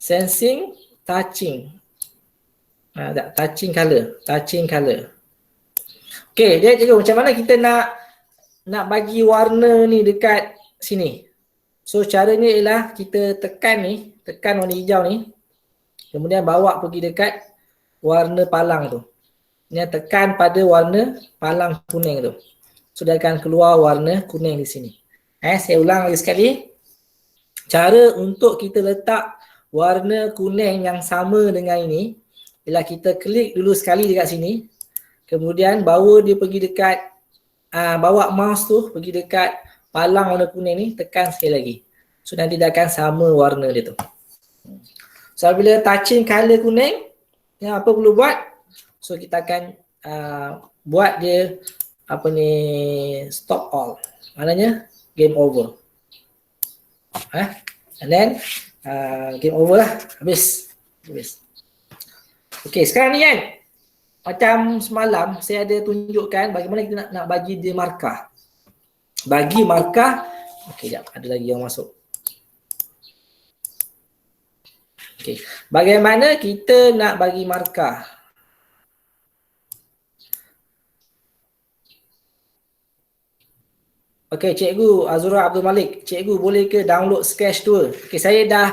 sensing touching color. Okey, dia cikgu macam mana kita nak bagi warna ni dekat sini. So caranya ialah kita tekan warna hijau ni, kemudian bawa pergi dekat warna palang tu. Ni tekan pada warna palang kuning tu. So dia akan keluar warna kuning di sini. Saya ulang lagi sekali. Cara untuk kita letak warna kuning yang sama dengan ini ialah kita klik dulu sekali dekat sini. Kemudian bawa dia pergi dekat bawa mouse tu pergi dekat palang warna kuning ni, tekan sekali lagi. So nanti dia akan sama warna dia tu. So bila touching color kuning, yang apa perlu buat? So kita akan buat dia apa ni, stop all. Maknanya game over. And then game over lah. Habis. Okay, sekarang ni kan, macam semalam saya ada tunjukkan bagaimana kita nak bagi dia markah. Bagi markah. Okay, sekejap, ada lagi yang masuk. Okay, bagaimana kita nak bagi markah? Okay, Cikgu Azura Abdul Malik. Cikgu boleh ke download Sketch 2? Okay, saya dah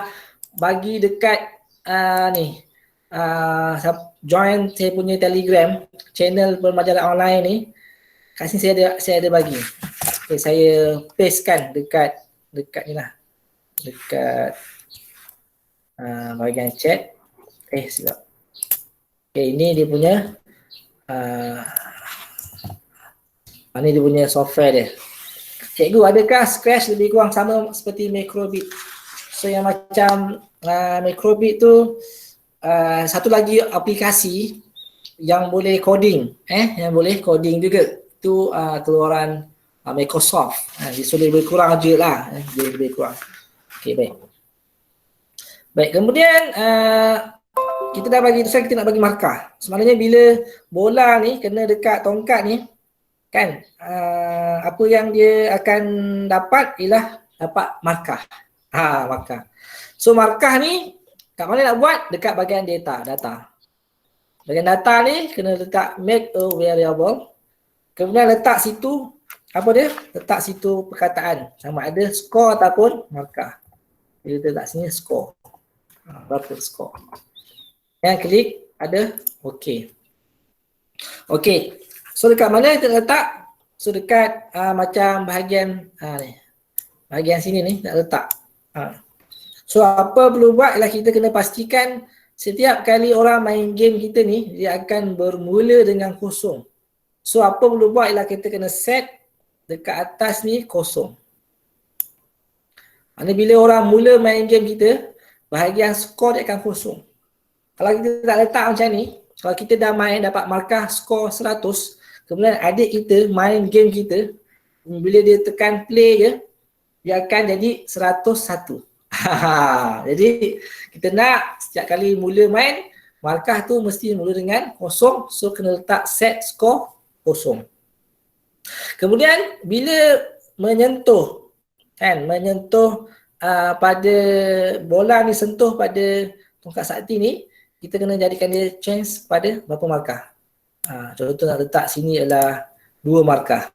bagi dekat join saya punya Telegram channel Permajalah Online ni. Kat sini saya ada bagi. Okay, saya pastekan dekat ni lah. Dekat bahagian chat. Silap. Okay, ini dia punya ini dia punya software dia. Cikgu, adakah Scratch lebih kurang sama seperti Macrobit? So yang macam Macrobit tu satu lagi aplikasi yang boleh coding, yang boleh coding juga. Itu keluaran Microsoft. Dia lebih kurang je lah, dia lebih kurang. Okay, baik, kemudian kita dah bagi, terus kita nak bagi markah. Sebenarnya bila bola ni kena dekat tongkat ni, kan, apa yang dia akan dapat ialah dapat markah. Markah. So markah ni kat mana nak buat? Dekat bahagian data. Bahagian data ni kena letak make a variable. Kemudian letak situ, apa dia? Letak situ perkataan, sama ada score ataupun markah. Dia letak sini score. Berapa score? Yang klik ada OK. OK. So dekat mana kita letak? So dekat macam bahagian ni. Bahagian sini ni nak letak. So apa perlu buat ialah kita kena pastikan setiap kali orang main game kita ni dia akan bermula dengan kosong. So apa perlu buat ialah kita kena set dekat atas ni kosong. Maksudnya bila orang mula main game kita, bahagian skor dia akan kosong. Kalau kita tak letak macam ni, kalau kita dah main dapat markah skor 100, kemudian adik kita main game kita, bila dia tekan play je, dia akan jadi 101. Jadi kita nak setiap kali mula main, markah tu mesti mula dengan kosong, so kena letak set skor kosong. Kemudian bila menyentuh pada bola ni sentuh pada tongkat sakti ni, kita kena jadikan dia change pada berapa markah. Contoh nak letak sini ialah 2 markah.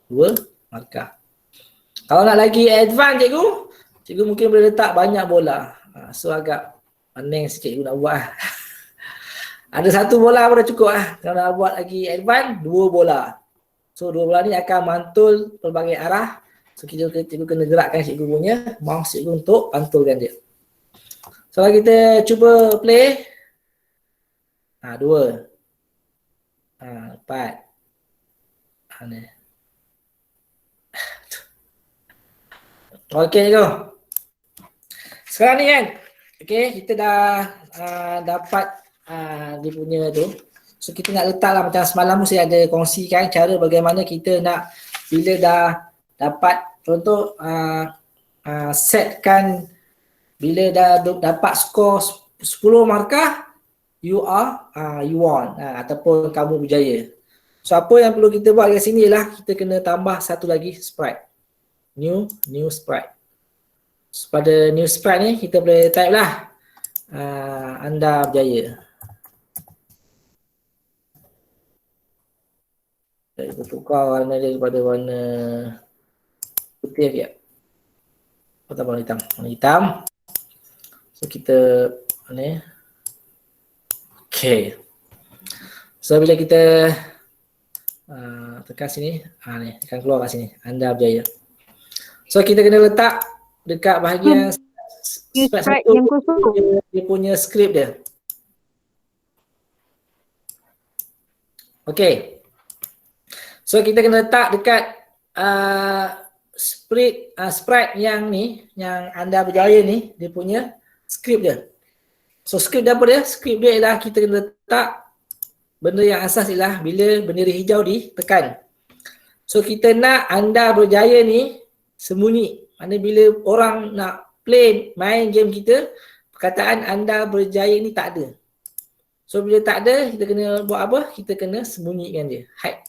2 markah. Kalau nak lagi advance cikgu mungkin boleh letak banyak bola. So agak pening sikit cikgu nak buat. Ada 1 bola pun dah cukup . Kalau nak buat lagi advance, 2 bola. So 2 bola ni akan mantul pelbagai arah. So cikgu kena gerakkan cikgu punya mouse cikgu untuk pantulkan dia. So kalau kita cuba play. 2. 4. Ni. Okey cikgu. Sekarang ni kan. Okey, kita dah dapat dia punya tu. So kita nak letaklah macam semalam tu saya ada kongsikan cara bagaimana kita nak bila dah dapat contoh setkan bila dah dapat skor 10 markah you won ataupun kamu berjaya. So apa yang perlu kita buat kat sini ialah kita kena tambah satu lagi sprite. New sprite. So, pada new sprite ni kita boleh type lah anda berjaya. Kita tukar warna dia kepada warna putih dia. Atau warna hitam. Warna hitam. So kita ni. Okay. So bila kita tekan sini, ni akan keluar kat sini. Anda berjaya. So kita kena letak dekat bahagian sprite yang kosong dia punya script dia. Okay. So kita kena letak dekat sprite yang ni, yang anda berjaya ni, dia punya script dia. So script apa dia? Script dia ialah kita kena letak benda yang asas ialah bila bendera hijau ditekan. So kita nak anda berjaya ni sembunyi. Maksudnya bila orang nak play main game kita, perkataan anda berjaya ni tak ada. So bila tak ada, kita kena buat apa? Kita kena sembunyikan dia, hide.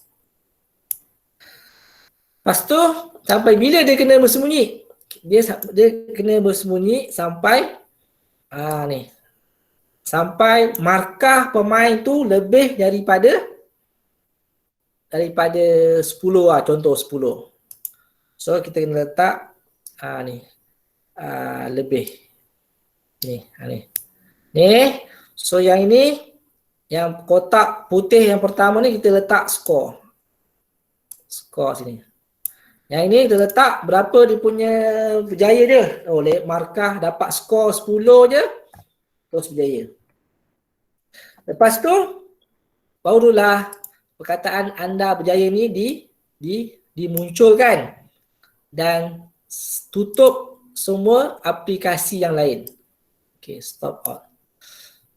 Lepas tu sampai bila dia kena bersembunyi? Dia kena bersembunyi sampai ni. Sampai markah pemain tu lebih daripada 10 contoh 10. So kita kena letak ni lebih ni ni. So yang ini yang kotak putih yang pertama ni kita letak skor sini. Yang ini kita letak berapa dia punya berjaya dia. Markah dapat skor 10 je terus berjaya. Lepas tu barulah perkataan anda berjaya ni dimunculkan dan tutup semua aplikasi yang lain. Okay, stop all.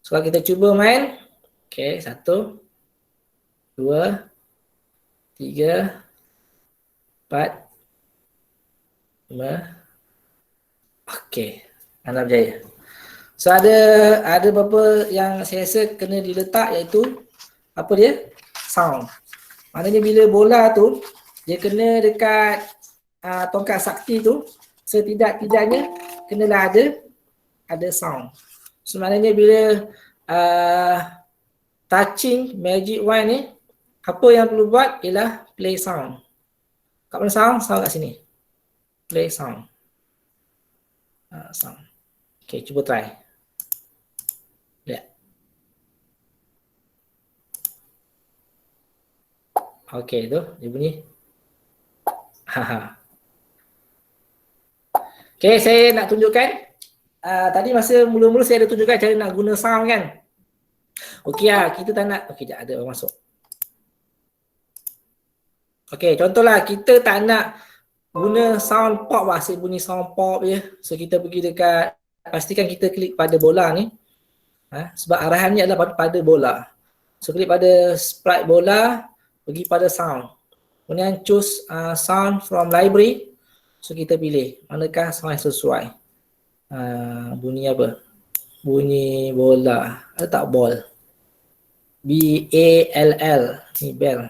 So kalau kita cuba main. Okay, 1 2 3 4 5. Okay, anda berjaya. So ada beberapa yang saya rasa kena diletak iaitu apa dia? Sound. Maknanya bila bola tu dia kena dekat tongkat sakti tu, setidak-tidaknya kenalah ada sound. So maknanya bila touching magic wand ni, apa yang perlu buat ialah play sound. Kat mana sound? Sound kat sini. Play sound. Sound. Okay, cuba try. Lihat. Okey tu, dia bunyi. Haha. Okey, saya nak tunjukkan. Tadi masa mula-mula saya ada tunjukkan cara nak guna sound kan. Okey lah, kita tak nak. Okey, sekejap ada orang masuk. Okey, contohlah kita tak nak guna sound pop lah, asyik bunyi sound pop je. So kita pergi dekat, pastikan kita klik pada bola ni. Sebab arahan ni adalah pada bola. So klik pada sprite bola, pergi pada sound. Kemudian choose sound from library. So kita pilih manakah sound yang sesuai. Bunyi apa? Bunyi bola. Ada tak ball? B-A-L-L. Ni bell.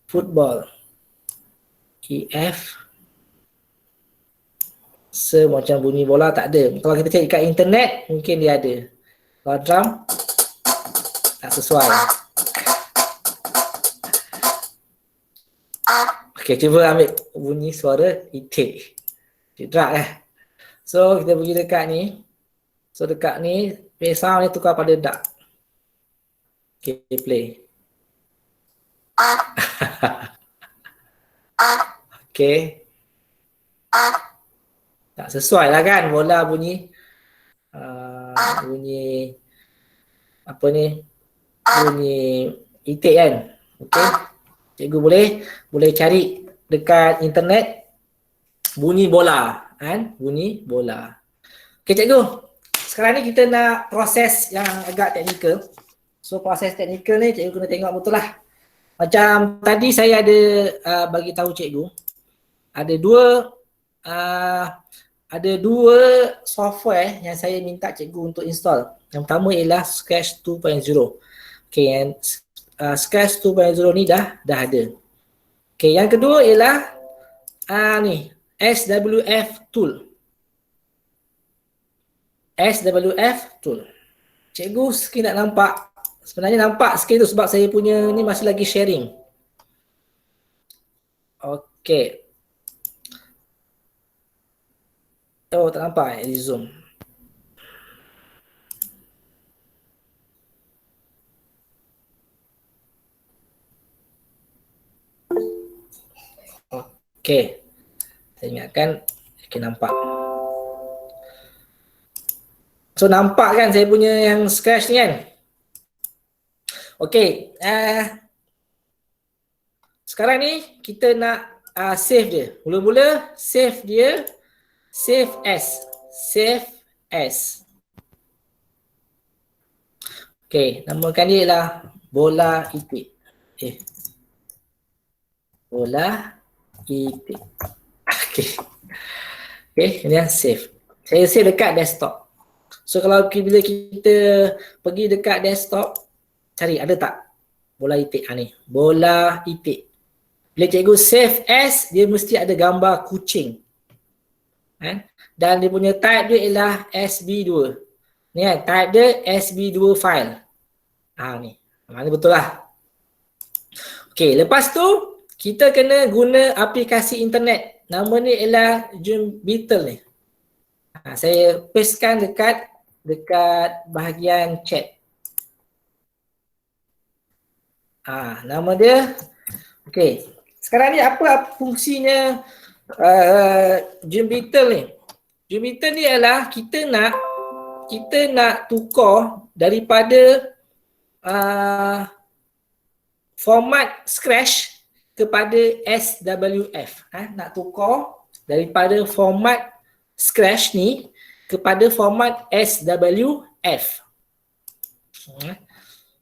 Football. E-F. Macam bunyi bola tak ada. Kalau kita cari kat internet, mungkin dia ada. Kalau drum, tak sesuai. Okay, cuba ambil bunyi suara itik. Tidak lah. So, kita pergi dekat ni. So, dekat ni, play sound ni tukar pada duck. Okay, play. Okay. Tak sesuai lah kan bola bunyi. Bunyi apa ni? Bunyi itik kan. Okay. Cikgu boleh cari dekat internet bunyi bola kan, bunyi bola. Okay cikgu, sekarang ni kita nak proses yang agak teknikal. So proses teknikal ni cikgu kena tengok betul lah. Macam tadi saya ada bagi tahu cikgu ada dua software yang saya minta cikgu untuk install. Yang pertama ialah Scratch 2.0. Okay, yang Scratch 2.0 ni dah ada. Okay, yang kedua ialah ni SWF tool. SWF tool. Cikgu sikit nak nampak. Sebenarnya nampak sikit tu sebab saya punya ni masih lagi sharing. Okay. Oh, tak nampak di Zoom. Okay. Saya ingatkan nampak. So nampak kan saya punya yang Scratch ni kan? Okay. Sekarang ni kita nak save dia. Mula-mula save dia. Save as. Okay, namakan dia ialah bola itik. Bola itik. Okay, kemudian save. Saya save dekat desktop. So kalau bila kita pergi dekat desktop, cari ada tak bola itik ni? Bola itik. Bila cikgu save as, dia mesti ada gambar kucing. Dan dia punya type dia ialah SB2. Ni kan, type dia SB2 file. Ni. Mana betul lah. Okay, lepas tu kita kena guna aplikasi internet. Nama ni ialah Jumbeetle ni. Saya pastekan dekat bahagian chat. Nama dia. Okay. Sekarang ni apa fungsinya Jumbeetle ni? Jumbeetle ni adalah kita nak tukar daripada format Scratch kepada SWF. Nak tukar daripada format Scratch ni kepada format SWF.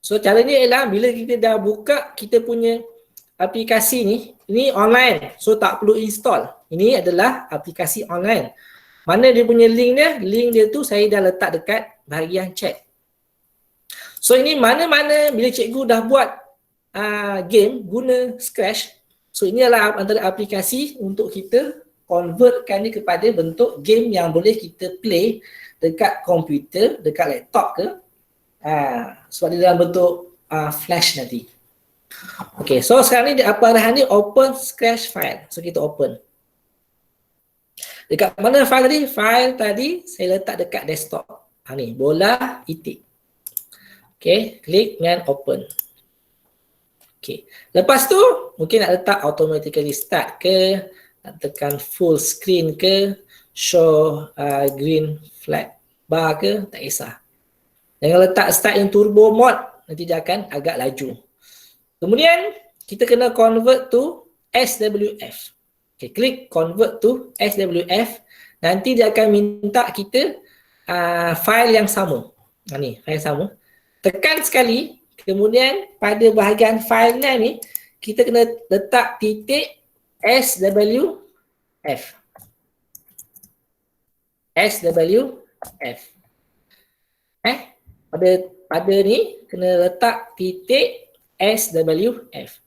So caranya ialah bila kita dah buka kita punya aplikasi ni, ini online. So tak perlu install. Ini adalah aplikasi online. Mana dia punya link dia? Link dia tu saya dah letak dekat bahagian chat. So ini mana-mana bila cikgu dah buat game guna Scratch. So ini adalah antara aplikasi untuk kita convertkan dia kepada bentuk game yang boleh kita play dekat komputer, dekat laptop ke. Sebab dia dalam bentuk flash nanti. Okay, so sekarang ni apa arahan ni? Open Scratch file. So kita open. Dekat mana file tadi? File tadi saya letak dekat desktop. Ni, bola itik. Okay, klik dengan open. Okay. Lepas tu mungkin nak letak automatically start ke, nak tekan full screen ke, show green flag bar ke, tak kisah. Jangan letak start in turbo mode, nanti dia akan agak laju. Kemudian kita kena convert to SWF. Okay, klik convert to SWF, nanti dia akan minta kita file yang sama. Ni, file sama. Tekan sekali, kemudian pada bahagian filenya ni, kita kena letak titik SWF. SWF. Pada ni, kena letak titik SWF.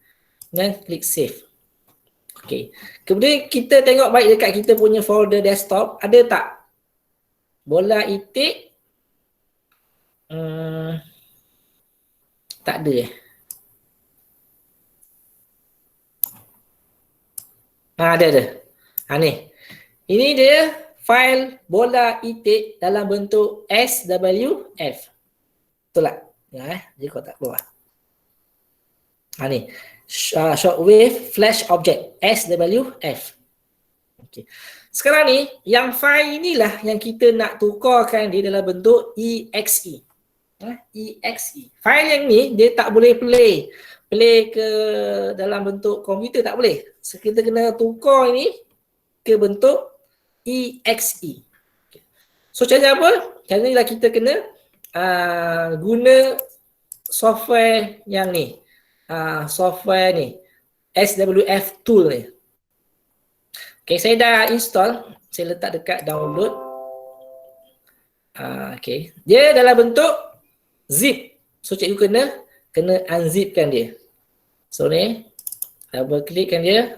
Dan klik save. Okay. Kemudian kita tengok baik dekat kita punya folder desktop, ada tak bola itik? Tak ada ada. Ni. Ini dia file bola itik dalam bentuk SWF. Betul tak? Jadi kau tak keluar. Ni. Shockwave flash object SWF. Okay. Sekarang ni yang file inilah yang kita nak tukarkan dia dalam bentuk EXE. EXE. File yang ni dia tak boleh play ke dalam bentuk komputer, tak boleh. So, kita kena tukar ini ke bentuk EXE. Okay. So cara apa? Cara ni lah kita kena guna software yang ni. Software ni SWF tool ni. Okay, saya dah install, saya letak dekat download. Okay, dia dalam bentuk zip. So cikgu kena unzipkan dia. So ni double klikkan dia,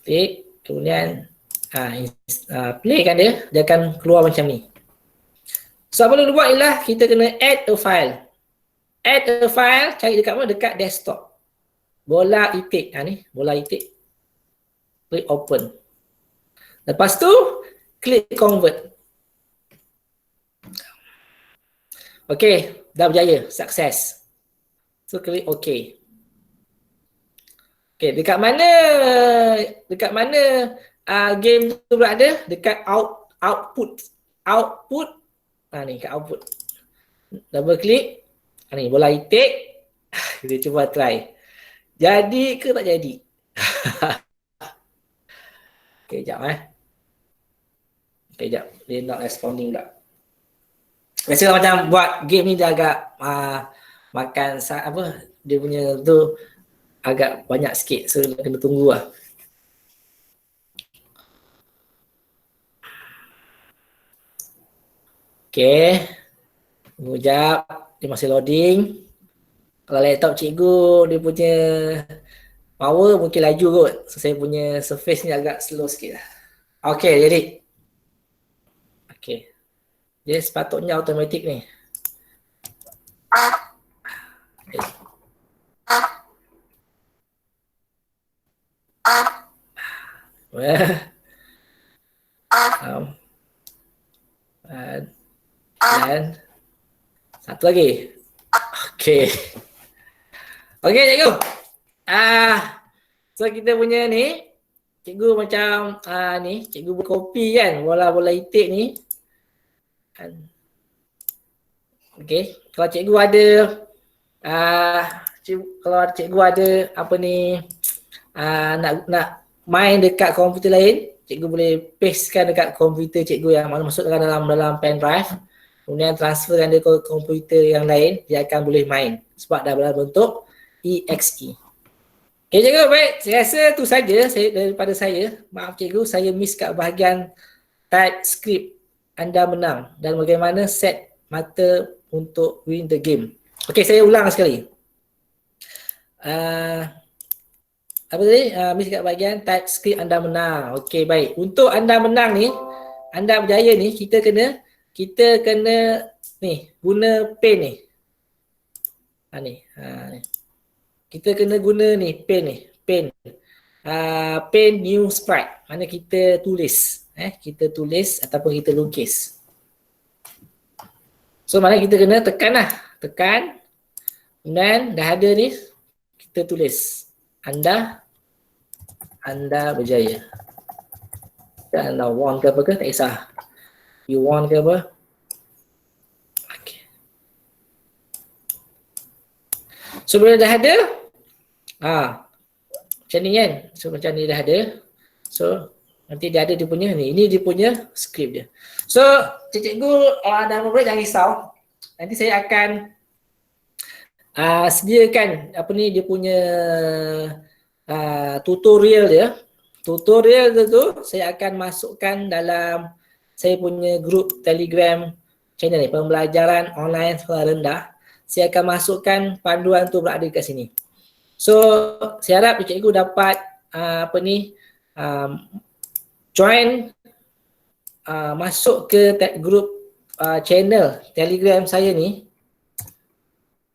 klik, kemudian playkan dia, dia akan keluar macam ni. So apa perlu buat ialah kita kena add a file. Add a file, cari dekat mana? Dekat desktop. Bola itik. Ni, bola itik. Klik open. Lepas tu, klik convert. Okay, dah berjaya. Sukses. So, klik OK. Okay, dekat mana game tu berada? Dekat output. Output. Ni, kat output. Double klik. Ni bola itik. Kita cuba try. Jadi ke tak jadi? Okay, sekejap Okay, sekejap. Dia not responding pula. Biasalah macam buat game ni dia agak makan dia punya tu agak banyak sikit. So kena tunggu lah. Okay. Tunggu sekejap. Dia masih loading. Kalau laptop cikgu dia punya power mungkin laju kot. So saya punya surface ni agak slow sikit lah. Okay, jadi. Okay. Dia sepatutnya automatic ni. Okay. Dan satu lagi. Okay. Okay, cikgu. So kita punya ni, cikgu macam ni, cikgu berkopi kan bola-bola itik ni. Okay, kalau cikgu ada cikgu ada apa ni nak main dekat komputer lain, cikgu boleh pastekan dekat komputer cikgu yang masukkan dalam pen drive. Kemudian transferkan dia ke komputer yang lain, dia akan boleh main sebab dah dalam bentuk EXE. Okay, cikgu, baik. Saya rasa tu saja daripada saya. Maaf cikgu, saya miss kat bahagian type script anda menang dan bagaimana set mata untuk win the game. Okay, saya ulang sekali. Apa tadi? Miss kat bahagian type script anda menang. Okay, baik. Untuk anda menang ni, anda berjaya ni, kita kena ni guna pen ni. Ni. Kita kena guna ni pen. Pen new sprite. Mana kita tulis, kita tulis ataupun kita lukis. So mana kita kena tekan lah. Tekan. Dan dah ada ni, kita tulis anda berjaya. Dan anda won ke apa ke, tak kisah. You won ke apa. Okay. So bila dah ada, macam ni kan. So macam ni dah ada. So nanti dia ada dia punya ni. Ini dia punya skrip dia. So cikgu dah murid jangan risau. Nanti saya akan sediakan apa ni dia punya tutorial dia. Tutorial tu saya akan masukkan dalam saya punya grup Telegram channel ni, pembelajaran online sekolah rendah. Saya akan masukkan panduan tu berada kat sini. So saya harap cikgu dapat join masuk ke grup channel Telegram saya ni.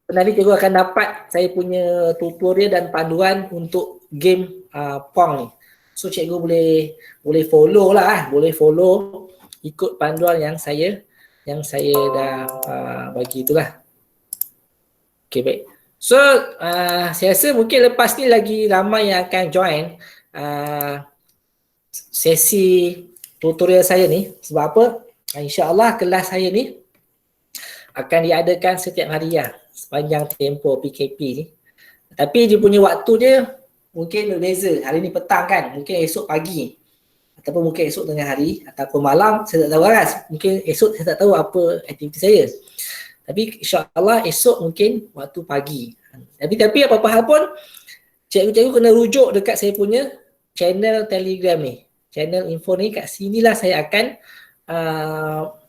Nanti cikgu akan dapat saya punya tutorial dan panduan untuk game Pong ni. So cikgu boleh follow lah, boleh follow ikut panduan yang saya dah bagi itulah. Okay, baik. So saya rasa mungkin lepas ni lagi ramai yang akan join sesi tutorial saya ni. Sebab apa? InsyaAllah kelas saya ni akan diadakan setiap hari ya, sepanjang tempoh PKP ni. Tapi dia punya waktu dia mungkin berbeza. Hari ni petang kan, mungkin esok pagi. Ataupun mungkin esok tengah hari, ataupun malam, saya tak tahu kan. Mungkin esok saya tak tahu apa aktiviti saya. Tapi insyaAllah esok mungkin waktu pagi. Tapi apa-apa hal pun, cikgu-cikgu kena rujuk dekat saya punya channel Telegram ni. Channel info ni, kat sinilah saya akan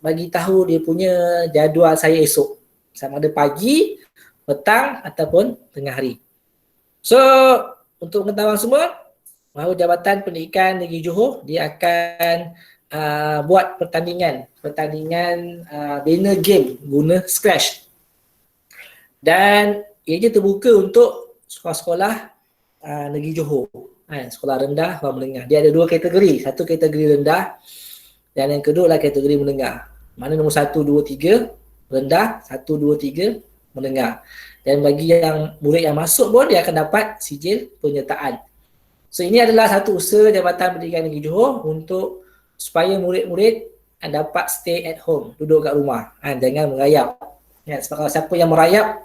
bagi tahu dia punya jadual saya esok. Sama ada pagi, petang ataupun tengah hari. So, untuk pengetahuan semua, bahawa Jabatan Pendidikan Negeri Johor dia akan buat pertandingan bina game guna Scratch. Dan ia terbuka untuk sekolah-sekolah Negeri Johor, sekolah rendah dan menengah. Dia ada dua kategori, satu kategori rendah dan yang kedua adalah kategori menengah. Mana nombor 1, 2, 3 rendah, 1, 2, 3 menengah. Dan bagi yang murid yang masuk pun dia akan dapat sijil penyertaan. So ini adalah satu usaha Jabatan Pendidikan Negeri Johor untuk supaya murid-murid dapat stay at home, duduk kat rumah, jangan merayap. Sebab kalau siapa yang merayap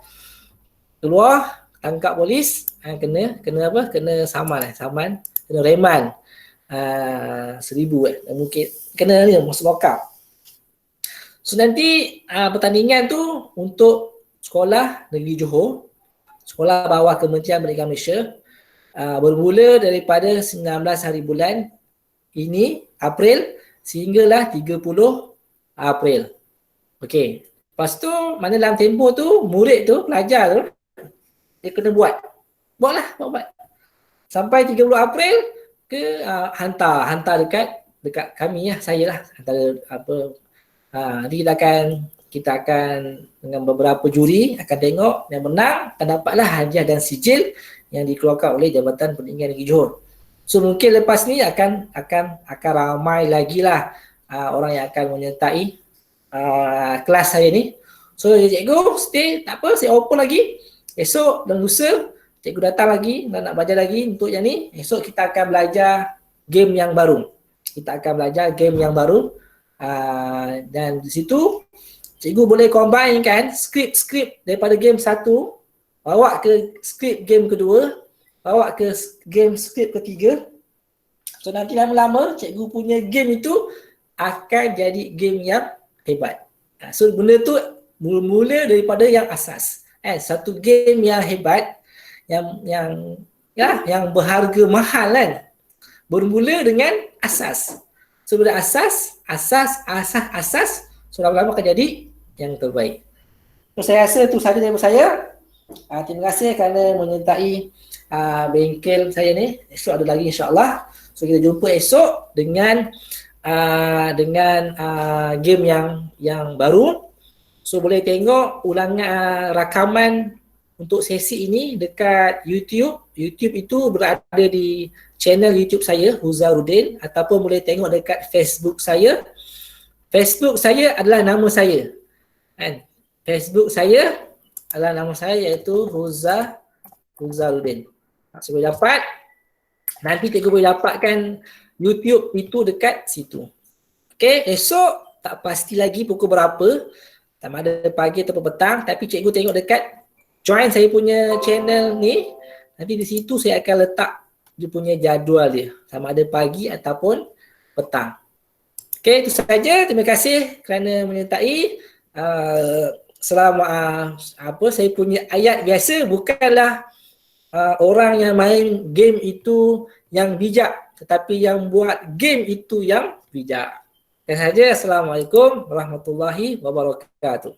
keluar tangkap polis, kena apa? Kena saman, kena reman 1,000 mungkin kena ni masuk lokap. So nanti pertandingan tu untuk sekolah Negeri Johor, sekolah bawah Kementerian Pendidikan Malaysia, bermula daripada 19 hari bulan ini, April, sehinggalah 30 April. Okey. Lepas tu, mana dalam tempoh tu, murid tu, pelajar tu, dia kena buat. Buat. Sampai 30 April ke hantar dekat kami saya lah. Antara apa, nanti kita akan dengan beberapa juri akan tengok yang menang akan dapatlah hadiah dan sijil yang dikeluarkan oleh Jabatan Pendidikan Negeri Johor. So mungkin lepas ni akan ramai lagi lah orang yang akan menyertai kelas saya ni. So cikgu stay, tak apa, saya open lagi. Esok dan lusa cikgu datang lagi dan nak belajar lagi untuk yang ni. Esok kita akan belajar game yang baru. Dan di situ cikgu boleh combinekan skrip daripada game satu, bawa ke skrip game kedua, bawa ke game skrip ketiga. So nanti lama-lama cikgu punya game itu akan jadi game yang hebat. So benda tu mula daripada yang asas. Satu game yang hebat, yang berharga mahal kan, bermula dengan asas. So bila asas, so lama-lama akan jadi yang terbaik. So saya rasa itu sahaja daripada saya. Terima kasih kerana menyertai bengkel saya ni. Esok ada lagi insya-Allah. So kita jumpa esok dengan game yang baru. So boleh tengok ulangan rakaman untuk sesi ini dekat YouTube. YouTube itu berada di channel YouTube saya, Huzaruddin, ataupun boleh tengok dekat Facebook saya. Facebook saya adalah nama saya. Facebook saya adalah nama saya iaitu Huzaluddin. Saya boleh dapat. Nanti cikgu boleh dapatkan YouTube itu dekat situ. Okay, esok tak pasti lagi pukul berapa. Sama ada pagi atau petang. Tapi cikgu tengok dekat join saya punya channel ni. Nanti di situ saya akan letak dia punya jadual dia. Sama ada pagi ataupun petang. Okay, itu sahaja. Terima kasih kerana menyertai. Saya punya ayat biasa bukanlah orang yang main game itu yang bijak, tetapi yang buat game itu yang bijak. Dan saja. Assalamualaikum warahmatullahi wabarakatuh.